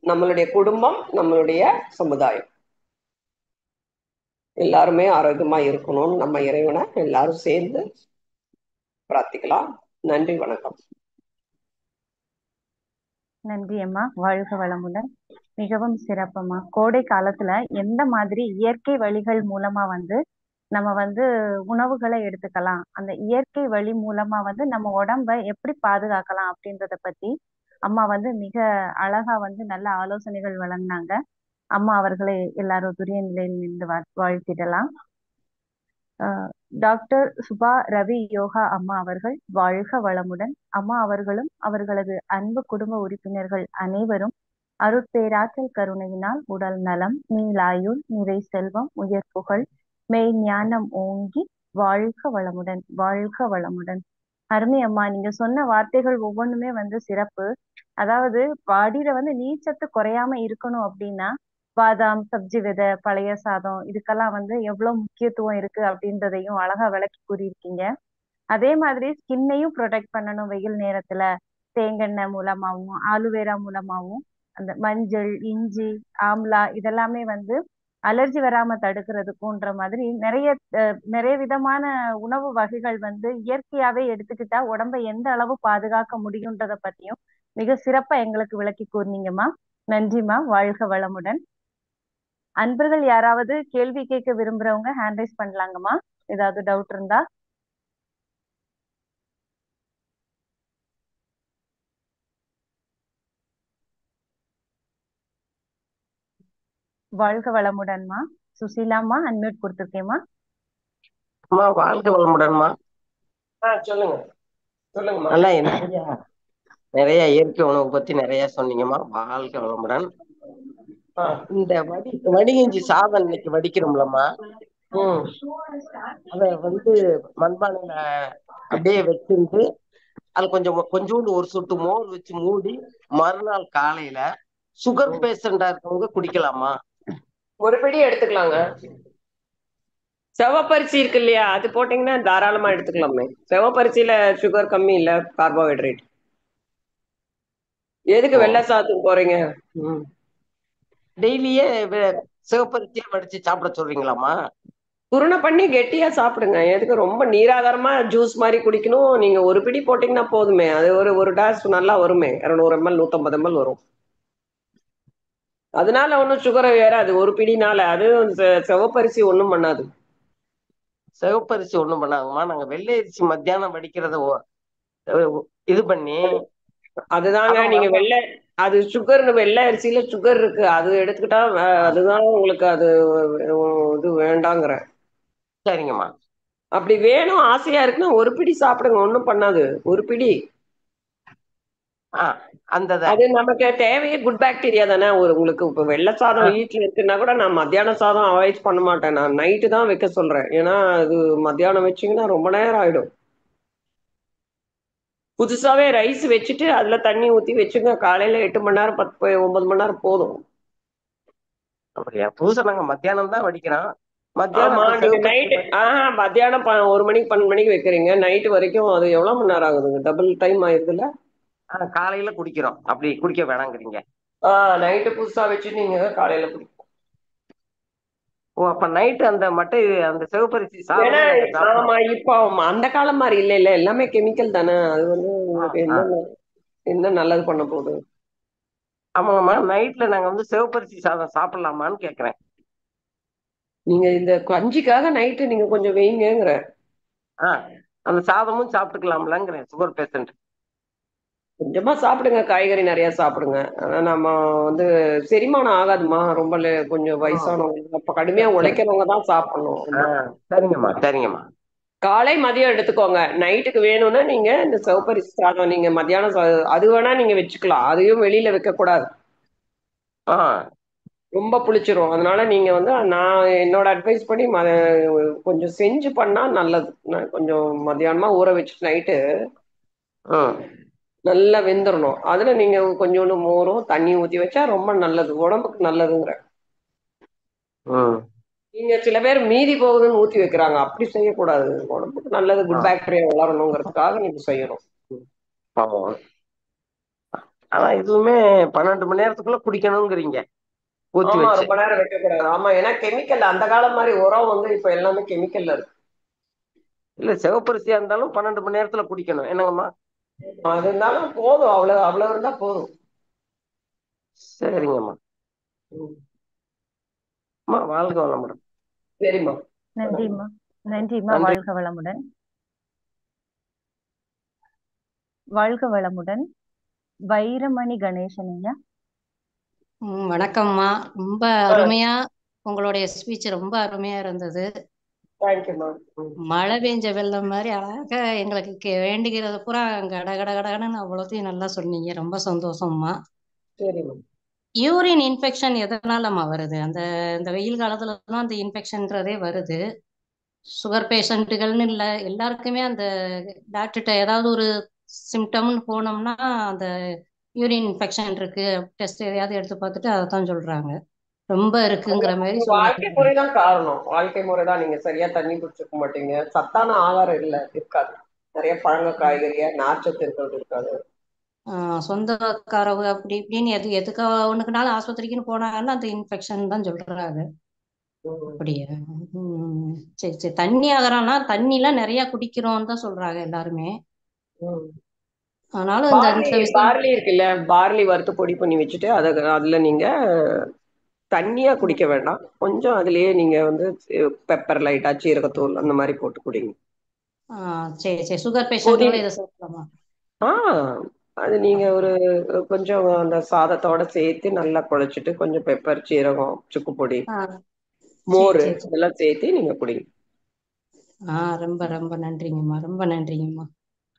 நம்மளுடைய குடும்பம், நம்மளுடைய சமுதாயம் எல்லாருமே ஆரோக்கியமா இருக்கணும்னு நம்ம இறைவனை எல்லாரும் சேர்ந்து பிரார்த்திக்கலாம். நன்றி, வணக்கம். நன்றி அம்மா, வாழ்க வளமுடன். மிகவும் சிறப்பம்மா. கோடை காலத்துல எந்த மாதிரி இயற்கை வழிகள் மூலமா வந்து நம்ம வந்து உணவுகளை எடுத்துக்கலாம், அந்த இயற்கை வழி மூலமா வந்து நம்ம உடம்ப எப்படி பாதுகாக்கலாம் அப்படின்றத பத்தி அம்மா வந்து மிக அழகா வந்து நல்ல ஆலோசனைகள் வழங்கினாங்க. அம்மா அவர்களை எல்லாரும் துரிய நிலையில் நின்று வாழ்த்திடலாம். டாக்டர் சுபா ரவி யோகா அம்மா அவர்கள் வாழ்க வளமுடன். அம்மா அவர்களும் அவர்களது அன்பு குடும்ப உறுப்பினர்கள் அனைவரும் அருட்பேராற்றல் கருணையினால் உடல் நலம், நீலாயுள், நிறை செல்வம், உயர் புகழ், மெய் ஞானம் ஓங்கி வாழ்க வளமுடன், வாழ்க வளமுடன். அருமை அம்மா, நீங்க சொன்ன வார்த்தைகள் ஒவ்வொன்றுமே வந்து சிறப்பு. அதாவது பாடியில வந்து நீர்ச்சத்து குறையாம இருக்கணும் அப்படின்னா பாதாம், சப்ஜி விதை, பழைய சாதம் இதுக்கெல்லாம் வந்து எவ்வளவு முக்கியத்துவம் இருக்கு அப்படின்றதையும் அழகா விளக்கி கூறியிருக்கீங்க. அதே மாதிரி ஸ்கின்னையும் ப்ரொடெக்ட் பண்ணணும் வெயில் நேரத்துல. தேங்கெண்ணெய் மூலமாகவும் ஆலுவேரா மூலமாகவும் அந்த மஞ்சள், இஞ்சி, ஆம்லா இதெல்லாமே வந்து அலர்ஜி வராம தடுக்கிறதுக்கும்ன்ற மாதிரி நிறைய விதமான உணவு வகைகள் வந்து இயற்கையாவே எடுத்துக்கிட்டா உடம்பை எந்த அளவு பாதுகாக்க முடியுன்றத பத்தியும் மிக சிறப்பா எங்களுக்கு விளக்கி கூறினீங்கம்மா. நன்றிம்மா, வாழ்க வளமுடன். அன்பர்கள் யாராவது கேள்வி கேட்க விரும்புறவங்க ஹேண்ட் ரைஸ் பண்ணலாங்கம்மா, ஏதாவது டவுட் இருந்தா. வாழ்க வளமுடன்மா. சுசீலாம்மா அன்மியூட் கொடுத்துருக்கேம்மா. அம்மா வாழ்க வளமுடன்மா. சொல்லுங்க சொல்லுங்க. நல்லா நிறைய இயற்கை உணவு பத்தி நிறைய சொன்னீங்கம்மா. வாழ்க வளமுடன். இந்த வடிகஞ்சி சாதம் இன்னைக்கு வடிக்கிறோம்லம்மா, அத வந்து மண்பானையில அப்படியே வச்சிருந்து அது கொஞ்சோண்டு ஒரு சொட்டு மோர் வச்சு மூடி மறுநாள் காலையில சுகர் பேஷண்டா இருக்கவங்க குடிக்கலாமா? ஒரு பிடி எடுத்துக்கலாங்க. செவப்பரிசி இருக்கு இல்லையா, அது போட்டீங்கன்னா தாராளமா எடுத்துக்கலாமே. செவப்பரிசியில சுகர் கம்மி இல்ல, கார்போஹைட்ரேட். எதுக்கு வெள்ளை சாதத்துக்கு போறீங்க? டெய்லியே சிவப்பரிசியை வடிச்சு சாப்பிட சொல்றீங்களாமா? குருணை பண்ணி கெட்டியா சாப்பிடுங்க. எதுக்கு ரொம்ப நீராதாரமா ஜூஸ் மாதிரி குடிக்கணும்? நீங்க ஒரு பிடி போட்டீங்கன்னா போதுமே. அது ஒரு டாஸ் நல்லா வருமே. 200 ml 150 ml வரும். அதனால ஒன்றும் சுகரை ஏறாது ஒரு பிடினால. அது சிவப்பரிசி ஒன்றும் பண்ணாது. சிவப்பரிசி ஒண்ணும் பண்ணாங்கம்மா. நாங்க வெள்ளை அரிசி மத்தியானம் வடிக்கிறத இது பண்ணி அதுதாங்க நீங்க அது சுகர்னு வெள்ளை அரிசியில சுகர் இருக்கு. அது எடுத்துக்கிட்டா அதுதான் உங்களுக்கு அது இது வேண்டாங்கிற. சரிங்கம்மா. அப்படி வேணும் ஆசையா இருக்குன்னா ஒரு பிடி சாப்பிடுங்க, ஒண்ணும் பண்ணாது. ஒரு பிடி அது நமக்கு தேவையே குட் பாக்டீரியா தானே. உங்களுக்கு இப்ப வெள்ளை சாதம் வீட்டுல இருக்குன்னா கூட நான் மத்தியான சாதம் அவாய்ட் பண்ண மாட்டேன். நான் நைட்டு தான் வைக்க சொல்றேன். ஏன்னா அது மத்தியானம் வச்சீங்கன்னா ரொம்ப நேரம் ஆயிடும். புதுசாவே ரைஸ் வச்சுட்டு அதுல தண்ணி ஊத்தி வச்சுங்க. காலையில 8 மணி நேரம் 9 மணி நேரம் போதும். அப்படியா? புதுசா நாங்க மத்தியானம் தான் வடிக்கிறோம். ஆமா, நீங்க நைட்டு மத்தியானம் 1 மணிக்கு 12 மணிக்கு வைக்கிறீங்க. நைட்டு வரைக்கும் அது எவ்வளவு மணி நேரம் ஆகுதுங்க? டபுள் டைம் ஆயிருதுல்ல. காலையில குடிக்கிறோம். அப்படி குடிக்க வேணாங்கிறீங்க? நைட்டு புதுசா வச்சு நீங்க காலையில குடிக்கும். ஓ, அப்ப நைட்டு அந்த அந்த சிவப்பரிசி ஆமா, இப்போ அந்த காலம் மாதிரி இல்ல எல்லாமே கெமிக்கல் தானே. அது வந்து உங்களுக்கு என்ன நல்லது பண்ண போகுது? ஆமாங்கம்மா, நைட்ல நாங்க வந்து சிவப்பரிசி சாதம் சாப்பிடலாமான்னு கேக்குறேன். நீங்க இந்த கஞ்சிக்காக நைட்டு நீங்க கொஞ்சம் வைங்கிற. அந்த சாதமும் சாப்பிட்டுக்கலாம்லங்கிறேன். சுகர் பேஷண்ட் கொஞ்சமா சாப்பிடுங்க, காய்கறி நிறைய சாப்பிடுங்க. ஆனா நம்ம வந்து செரிமானம் ஆகாதுமா. ரொம்ப கொஞ்சம் வயசானவங்க, அப்ப கடுமையா உழைக்கிறவங்க தான் சாப்பிடணும். சரிங்கம்மா சரிங்கம்மா. காலை மதியம் எடுத்துக்கோங்க. நைட்டுக்கு வேணும்னா நீங்க இந்த சிவப்பரிசி சாதம் நீங்க மத்தியானம் அது வேணா நீங்க வச்சுக்கலாம். அதையும் வெளியில வைக்கக்கூடாது. ஆ ரொம்ப புளிச்சிரும். அதனால நீங்க வந்து நான் என்னோட அட்வைஸ் படி கொஞ்சம் செஞ்சு பண்ணா நல்லது. நான் கொஞ்சம் மத்தியானமா ஊற வச்சுட்டு நைட்டு நல்லா வெந்துரணும். அதுல நீங்க கொஞ்சோண்டு மோரும், தண்ணி ஊத்தி வச்சா ரொம்ப நல்லது. உடம்புக்கு நல்லதுங்கிறேன். நீங்க சில பேர் மீதி போகுதுன்னு ஊத்தி வைக்கிறாங்க. அப்படி செய்யக்கூடாது. உடம்புக்கு நல்லது. குட் பாக்டீரியா வளரணுங்கிறதுக்காக நீங்க செய்யணும். ஆமா. ஆனா இதுவுமே 12 மணி நேரத்துக்குள்ள குடிக்கணுங்கிறீங்க ஊத்தி ஆமா, வச்சு. ரொம்ப நேரம் வைக்கக்கூடாது. ஆமா, ஏன்னா கெமிக்கல் அந்த காலம் மாதிரி உரம் வந்து இப்ப எல்லாமே கெமிக்கல்ல இருக்கு. இல்ல சிவப்பரிசியா இருந்தாலும் 12 மணி நேரத்துல குடிக்கணும் என்னங்கம்மா? அது இருந்தாலும் போதும். அவ்வளவு அவ்வளவு இருந்தா போதும். சரிங்கம்மா. அம்மா வாழ்க வளமுடன். சரிம்மா. நன்றிம்மா. நன்றிம்மா. நன்றி. வாழ்க வளமுடன். வாழ்க வளமுடன். வைரமணி கணேசன் ஐயா. வணக்கம்மா. ரொம்ப அருமையா உங்களுடைய ஸ்பீச் ரொம்ப அருமையா இருந்தது. தேங்க்யூம்மா. மழை பெஞ்ச வெள்ளம் மாதிரி அழகா எங்களுக்கு வேண்டிக்கிறது பூரா கட கட கடன்னு அவ்வளோத்தையும் நல்லா சொன்னீங்க. ரொம்ப சந்தோஷம்மா. சரிம்மா. யூரின் இன்ஃபெக்ஷன் எதனாலம்மா வருது? இந்த வெயில் காலத்துல தான் அந்த இன்ஃபெக்ஷன்றதே வருது. சுகர் பேஷண்ட்டுகள்னு இல்லை, எல்லாருக்குமே அந்த டாக்டர்கிட்ட ஏதாவது ஒரு சிம்டம்னு போனோம்னா அந்த யூரின் இன்ஃபெக்ஷன் இருக்கு, டெஸ்ட் எதையாவது எடுத்து பார்த்துட்டு அதை தான் சொல்றாங்க. ரொம்ப இருக்குங்கிற மாதிரி வாழ்க்கை சொல்லிட்டு. முறைதான் காரணம். வாழ்க்கை முறைதான். நீங்க சரியா தண்ணி குடிச்சிருக்க மாட்டீங்க. சத்தான ஆகாரம் இருக்காது. நிறைய பழங்க, காய்கறியா நார்ச்சத்து இருக்கிறது இருக்காது. சொந்தக்காரவு அப்படி இப்படின்னு எதுக்கு ஒண்ணுக்குனாலும் ஆஸ்பத்திரிக்குன்னு போனாங்கன்னா அந்த இன்ஃபெக்ஷன் தான் சொல்றாங்க. அப்படியா? சரி சரி. தண்ணி ஆகிறோம்னா தண்ணிலாம் நிறைய குடிக்கிறோம்னு தான் சொல்றாங்க எல்லாருமே. ஆனாலும் இந்த விஷயம் பார்லி இருக்குல்ல, பார்லி வறுத்து பொடி பண்ணி வச்சுட்டு அதுல நீங்க தண்ணியா குடிக்க வேண்டாம். கொஞ்சம் அதுலயே நீங்க வந்து பெப்பர் லைட்டா, சீரகத்தூள் அந்த மாதிரி போட்டு குடிங்க. சரி சரி. சுகர் பேஷண்ட்களும் இதை சேர்க்கலாமா? அது நீங்க கொஞ்சம் அந்த சாதத்தோட சேர்த்து நல்லா குழைச்சிட்டு கொஞ்சம் பெப்பர், சீரகம், சுக்கு பொடி, மோர் இதெல்லாம் சேர்த்து நீங்க குடிங்க. ரொம்ப ரொம்ப நன்றிங்கம்மா. ரொம்ப நன்றிங்கம்மா.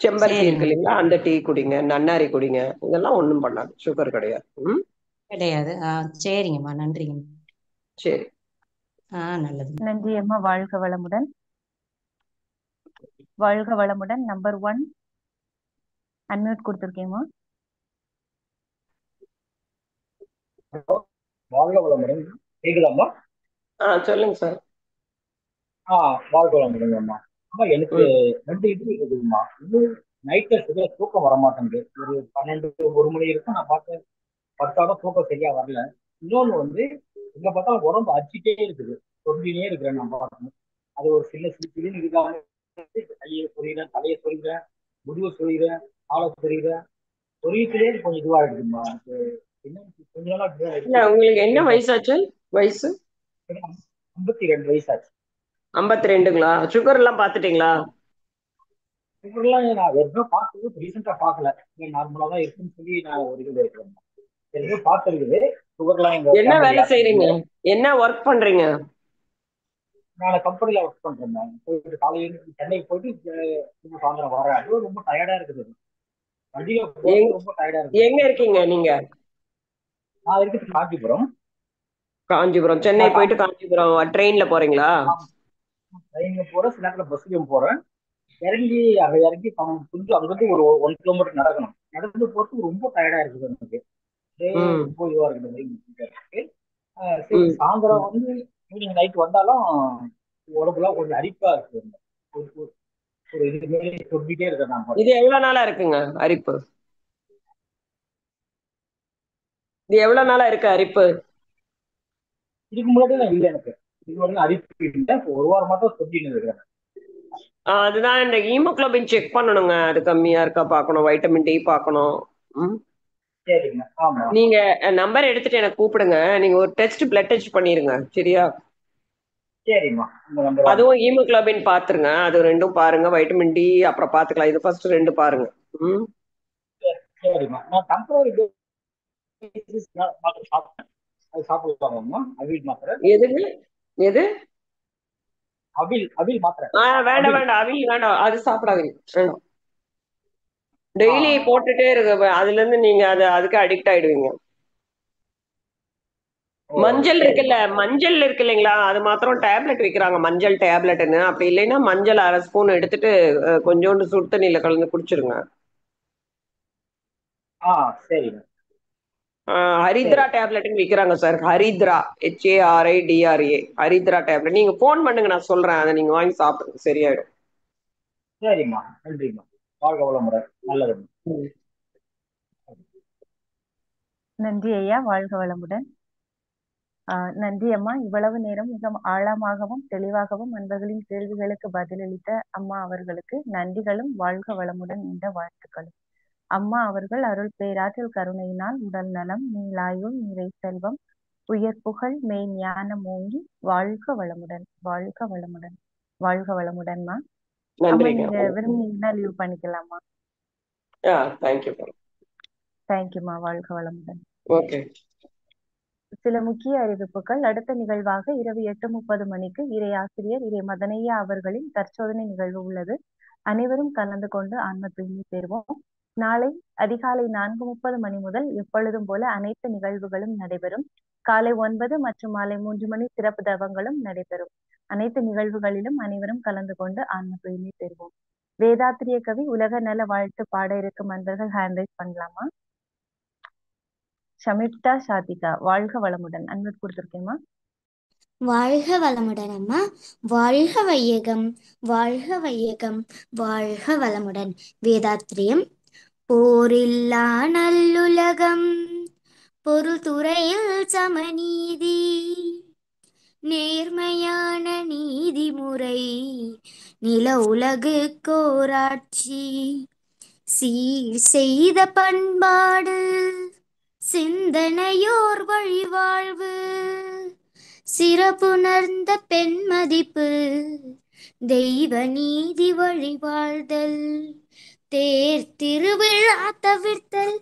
செம்பருத்தி இருக்கு இல்லைங்களா, அந்த டீ குடிங்க. நன்னாரி குடிங்க. இதெல்லாம் ஒண்ணும் பண்ணாது. சுகர் கிடையாது. கிடையாது. சரிங்கம்மா. நன்றிங்கம்மா. சரி. நல்லது. நன்றி அம்மா. வாழ்க வளமுடன். வாழ்க வளமுடன். நம்பர் 1 அன்மியூட் கொடுத்துருக்கேம்மா. வாழ்க வளமுடன். கேக்குதாம்மா? சொல்லுங்க சார். வாழ்க வளமுடன் அம்மா. அம்மா எனக்கு 2 இது இருக்குதும்மா. நைட்ல சரியா தூக்கம் வர மாட்டேங்குது. ஒரு 12 1 மணி இருக்கும் நான் பார்த்தேன். பத்தாலும் தூக்கம் சரியா வரல. இன்னொன்னு வந்து எங்க பார்த்தாலும் உடம்பு அடிச்சுட்டே இருக்குது, சொல்லினே இருக்கிறேன் நான் பார்க்கணும். அது ஒரு சின்ன சிரிச்சின்னு இருக்காங்க. கையை சொரிகிறேன், தலையை சொரிகிறேன், முடிவை சொரிகிறேன், காலை சொரிகிறேன், சொரியத்திலே கொஞ்சம் இதுவா இருக்குதுமா. என்ன கொஞ்ச நாளா உங்களுக்கு என்ன வயசாச்சு? வயசு 52 வயசாச்சு. 52ங்களா? சுகர் எல்லாம் பாத்துட்டீங்களா? சுகர்லாம் நான் எதுவும் பார்த்தது ரீசெண்டா பார்க்கல. நார்மலா தான் இருக்குன்னு சொல்லி நான் ஒரு இதுல இருக்கிறேன். எதுவும் பார்த்துருக்குது. சுகர்லாம் எங்க என்ன வேலை செய்றீங்க? என்ன ஒர்க் பண்றீங்க? நான் கம்பெனில ஒர்க் பண்றேன். போயிட்டு காலையில சென்னைக்கு போயிட்டு சாயந்தரம் வரேன். அதுவும் ரொம்ப டயர்டா இருக்குது. வண்டியில போறது ரொம்ப டயர்டா இருக்கு. எங்க இருக்கீங்க நீங்க? நான் இருக்கிறது காஞ்சிபுரம். காஞ்சிபுரம். சென்னை போயிட்டு காஞ்சிபுரம் ட்ரெயின்ல போறீங்களா? ட்ரெயின்ல போறேன், சில நேரத்துல பஸ்லயும் போறேன். இறங்கி அங்க இறங்கி கொஞ்சம் அங்கிருந்து ஒரு 1 கிலோமீட்டர் நடக்கணும். நடந்து போறது ரொம்ப டயர்டா இருக்குது எனக்கு. ரொம்ப இதுவா இருக்குது. சரி சாயந்தரம் வந்து ஈவினிங் நைட் வந்தாலும் உடம்புலாம் கொஞ்சம் அரிப்பா இருக்கு. ஒரு இது மேலே சொல்லிட்டே இருக்கேன் நான். இது எவ்வளவு நாளா இருக்குங்க அரிப்பு? இது எவ்வளவு நாளா இருக்கு அரிப்பு? இதுக்கு முன்னாடி நான் இல்லை, எனக்கு இது வரைக்கும் அரிப்பு இல்லை. ஒரு வாரமா தான் சொல்லிட்டு இருக்கிறேன். அதுதான் இந்த ஹீமோகுளோபின் செக் பண்ணணுங்க. அது கம்மியா இருக்கா பார்க்கணும். வைட்டமின் டி பார்க்கணும். சரிங்க. ஆமா. நீங்க நம்பர் எடுத்துட்டு எனக்கு கூப்பிடுங்க. நீங்க ஒரு பிளட் டெஸ்ட் பண்ணிருங்க. சரியா? சரிம்மா. அதுவும் ஹீமோகுளோபின் பாத்துருங்க. அது ரெண்டும் பாருங்க. வைட்டமின் டி அப்புறம் பாத்துக்கலாம். இது ஃபர்ஸ்ட் 2 பாருங்க. சரிம்மா. நான் டெம்பரரி மாத்திரை சாப்பிட்டேன். அது சாப்பிடலாமா? அவிட் மாத்திரை. எது? டெம்பரரி டெம்பரரி மாத்திரை சாப்பிட்டேன். அது சாப்பிடலாமா? டெம்பரரி டெம்பரரி மாத்திரை சாப்பிடலாமா? அவில் அவில் மாத்திரை வேண்டாம் அவில். வேண்டாம், அவில் வேண்டாம், அது சாப்பிடாதீங்க, வேண்டாம். ஆ டெய்லி போட்டுட்டே இருக்க, அதுல இருந்து நீங்க அதுக்கு அடிக்ட் ஆயிடுவீங்க. ஓ மஞ்சள் இருக்குல்ல, சரிம்மா. மஞ்சள் இருக்கு இல்லைங்களா, அது மாத்திரம் டேப்லெட் விக்கிறாங்க, மஞ்சள் டேப்லெட்னு. அப்படி இல்லைன்னா மஞ்சள் 1/2 ஸ்பூன் எடுத்துட்டு கொஞ்சோண்டு சுடு தண்ணியில கலந்து குடிச்சிருங்க. ஆ சரிங்க. ஹரித்ரா சரி டேப்லெட்னு விக்கிறாங்க சார். Haridra, HARIDRA, Haridra tablet. நீங்க போன் பண்ணுங்க, நான் சொல்றேன், அதை நீங்க வாங்கி சாப்பிடுங்க, சரியாயிடும். சரிம்மா, நன்றிம்மா. வாழ்க வளமுடன். நல்லதும்மா. ம். நன்றி ஐயா, வாழ்க வளமுடன். நன்றி அம்மா. இவ்வளவு நேரம் மிக ஆழமாகவும் தெளிவாகவும் அன்பர்களின் கேள்விகளுக்கு பதிலளித்த அம்மா அவர்களுக்கு நன்றிகளும் வாழ்க வளமுடன் என்ற வாழ்த்துக்களும். அம்மா அவர்கள் அருள் பேராற்றல் கருணையினால் உடல் நலம், நீலாயுள், நிறை செல்வம், உயர் புகழ், மெய் ஞானம் ஓங்கி வாழ்க வளமுடன், வாழ்க வளமுடன், வாழ்க வளமுடன்மா. அம்மா நன்றிங்க. நீங்க விரும்புனீங்கன்னா லீவ் பண்ணிக்கலாமா? தேங்க்யூ. தேங்க்யூமா, வாழ்க வளமுடன். ஓகே. சில முக்கிய அறிவிப்புகள். அடுத்த நிகழ்வாக இரவு 8:30 மணிக்கு இறையாசிரியர் இறை மதனையா அவர்களின் தற்சோதனை நிகழ்வு உள்ளது. அனைவரும் கலந்து கொண்டு ஆன்ம தூய்மை பெறுவோம். நாளை அதிகாலை 4:30 மணி முதல் எப்பொழுதும் போல அனைத்து நிகழ்வுகளும் நடைபெறும். காலை 9 மற்றும் மாலை 3 மணி சிறப்பு தவங்களும் நடைபெறும். அனைத்து நிகழ்வுகளிலும் அனைவரும் கலந்து கொண்டு ஆன்ம தூய்மை பெறுவோம். வேதாத்திரிய கவி உலக நல வாழ்த்து பாட இருக்கும் அன்பர்கள் ஹேண்ட் ரைஸ் பண்ணலாமா? ஷமிப்தா ஷாதிகா, வாழ்க வளமுடன். அன்பு கொடுத்துருக்கேம்மா. வாழ்க வளமுடன் அம்மா. வாழ்க வையகம், வாழ்க வையகம், வாழ்க வளமுடன். வேதாத்திரியம். போரில்லா நல்லுலகம், பொருள் துறையில் சமநீதி, நேர்மையான நீதிமுறை, நில உலகு கோராட்சி, சீர் செய்த பண்பாடு, சிந்தனையோர் வழிவாழ்வு, சிறப்புணர்ந்த பெண் மதிப்பு, தெய்வ நீதி வழிவாழ்தல், தேர் திருவிழா தவிர்த்தல்,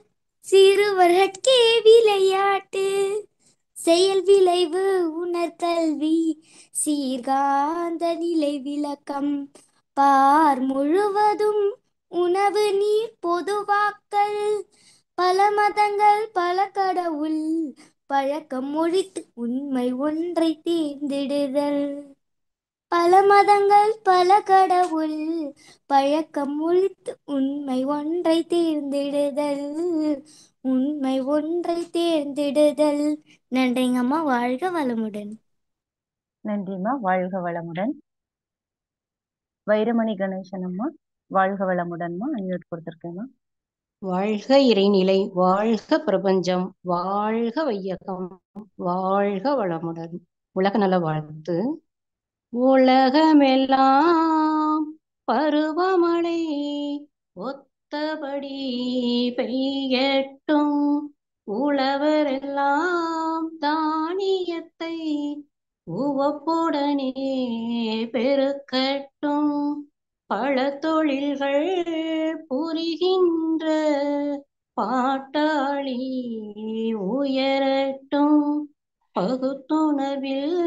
சிறுவர்கட்கே விளையாட்டு, செயல் விளைவு உணர்கல்வி, சீர்காந்த நிலை விளக்கம், பார் முழுவதும் உணவு நீர் பொதுவாக்கல், பல மதங்கள் பல கடவுள் பழக்கம் ஒழித்து உண்மை ஒன்றை தேர்ந்தெடுதல், பல மதங்கள் பல கடவுள் பழக்கம் ஒழித்து உண்மை ஒன்றை தேர்ந்தெடுதல், உண்மை ஒன்றை தேர்ந்தெடுதல். நன்றிங்கம்மா. வாழ்க வளமுடன். நன்றிம்மா, வாழ்க வளமுடன். வைரமணி கணேசன் அம்மா, வாழ்க வளமுடன்மா. அன்மியூட் கொடுத்துருக்கேம்மா. வாழ்க இறைநிலை, வாழ்க பிரபஞ்சம், வாழ்க வையகம், வாழ்க வளமுடன். உலக நல வாழ்த்து. உலகமெல்லாம் பருவமழை ஒத்தபடி பெய்யட்டும், உழவரெல்லாம் தானியத்தை உவப்புடனே பெருக்கட்டும், பல தொழில்கள் புரிகின்ற பாட்டாளி உயரட்டும், பகுத்துணர்வில்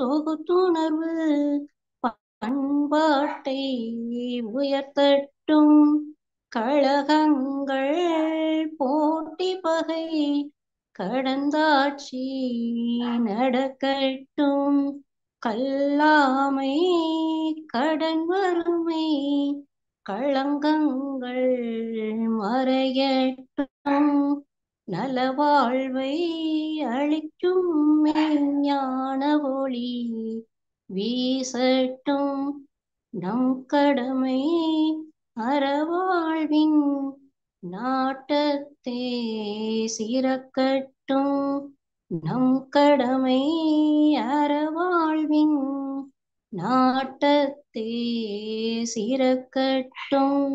தொகுத்துணர்வு பண்பாட்டை உயர்த்தட்டும், கழகங்கள் போட்டி பகை கடந்தாட்சி நடக்கட்டும், கல்லாமை கடன் வறுமை களங்கங்கள் மறையட்டும், நலவாழ்வை அளிக்கும் மெய்ஞான ஒளி வீசட்டும், நம் கடமை அறவாழ்வின் நாட்டத்தே சிறக்கட்டும், நம் கடமை அறவாழ்வின் நாட்டத்தே சிறக்கட்டும்.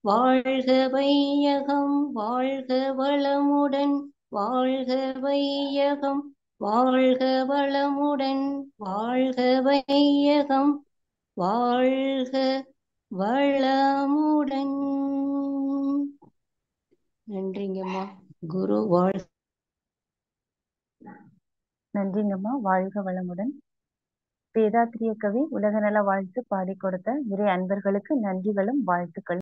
வாழ்க வையகம், வாழ்க வளமுடன், வாழ்க வையகம், வாழ்க வளமுடன், வாழ்க வையகம், வாழ்க வளமுடன். நன்றிங்கம்மா. குரு வாழ்க. நன்றிங்கம்மா, வாழ்க வளமுடன். வேதாத்திரிய கவி உலகநல வாழ்த்து பாடிக் கொடுத்த இறை அன்பர்களுக்கு நன்றிகளும் வாழ்த்துக்களும்.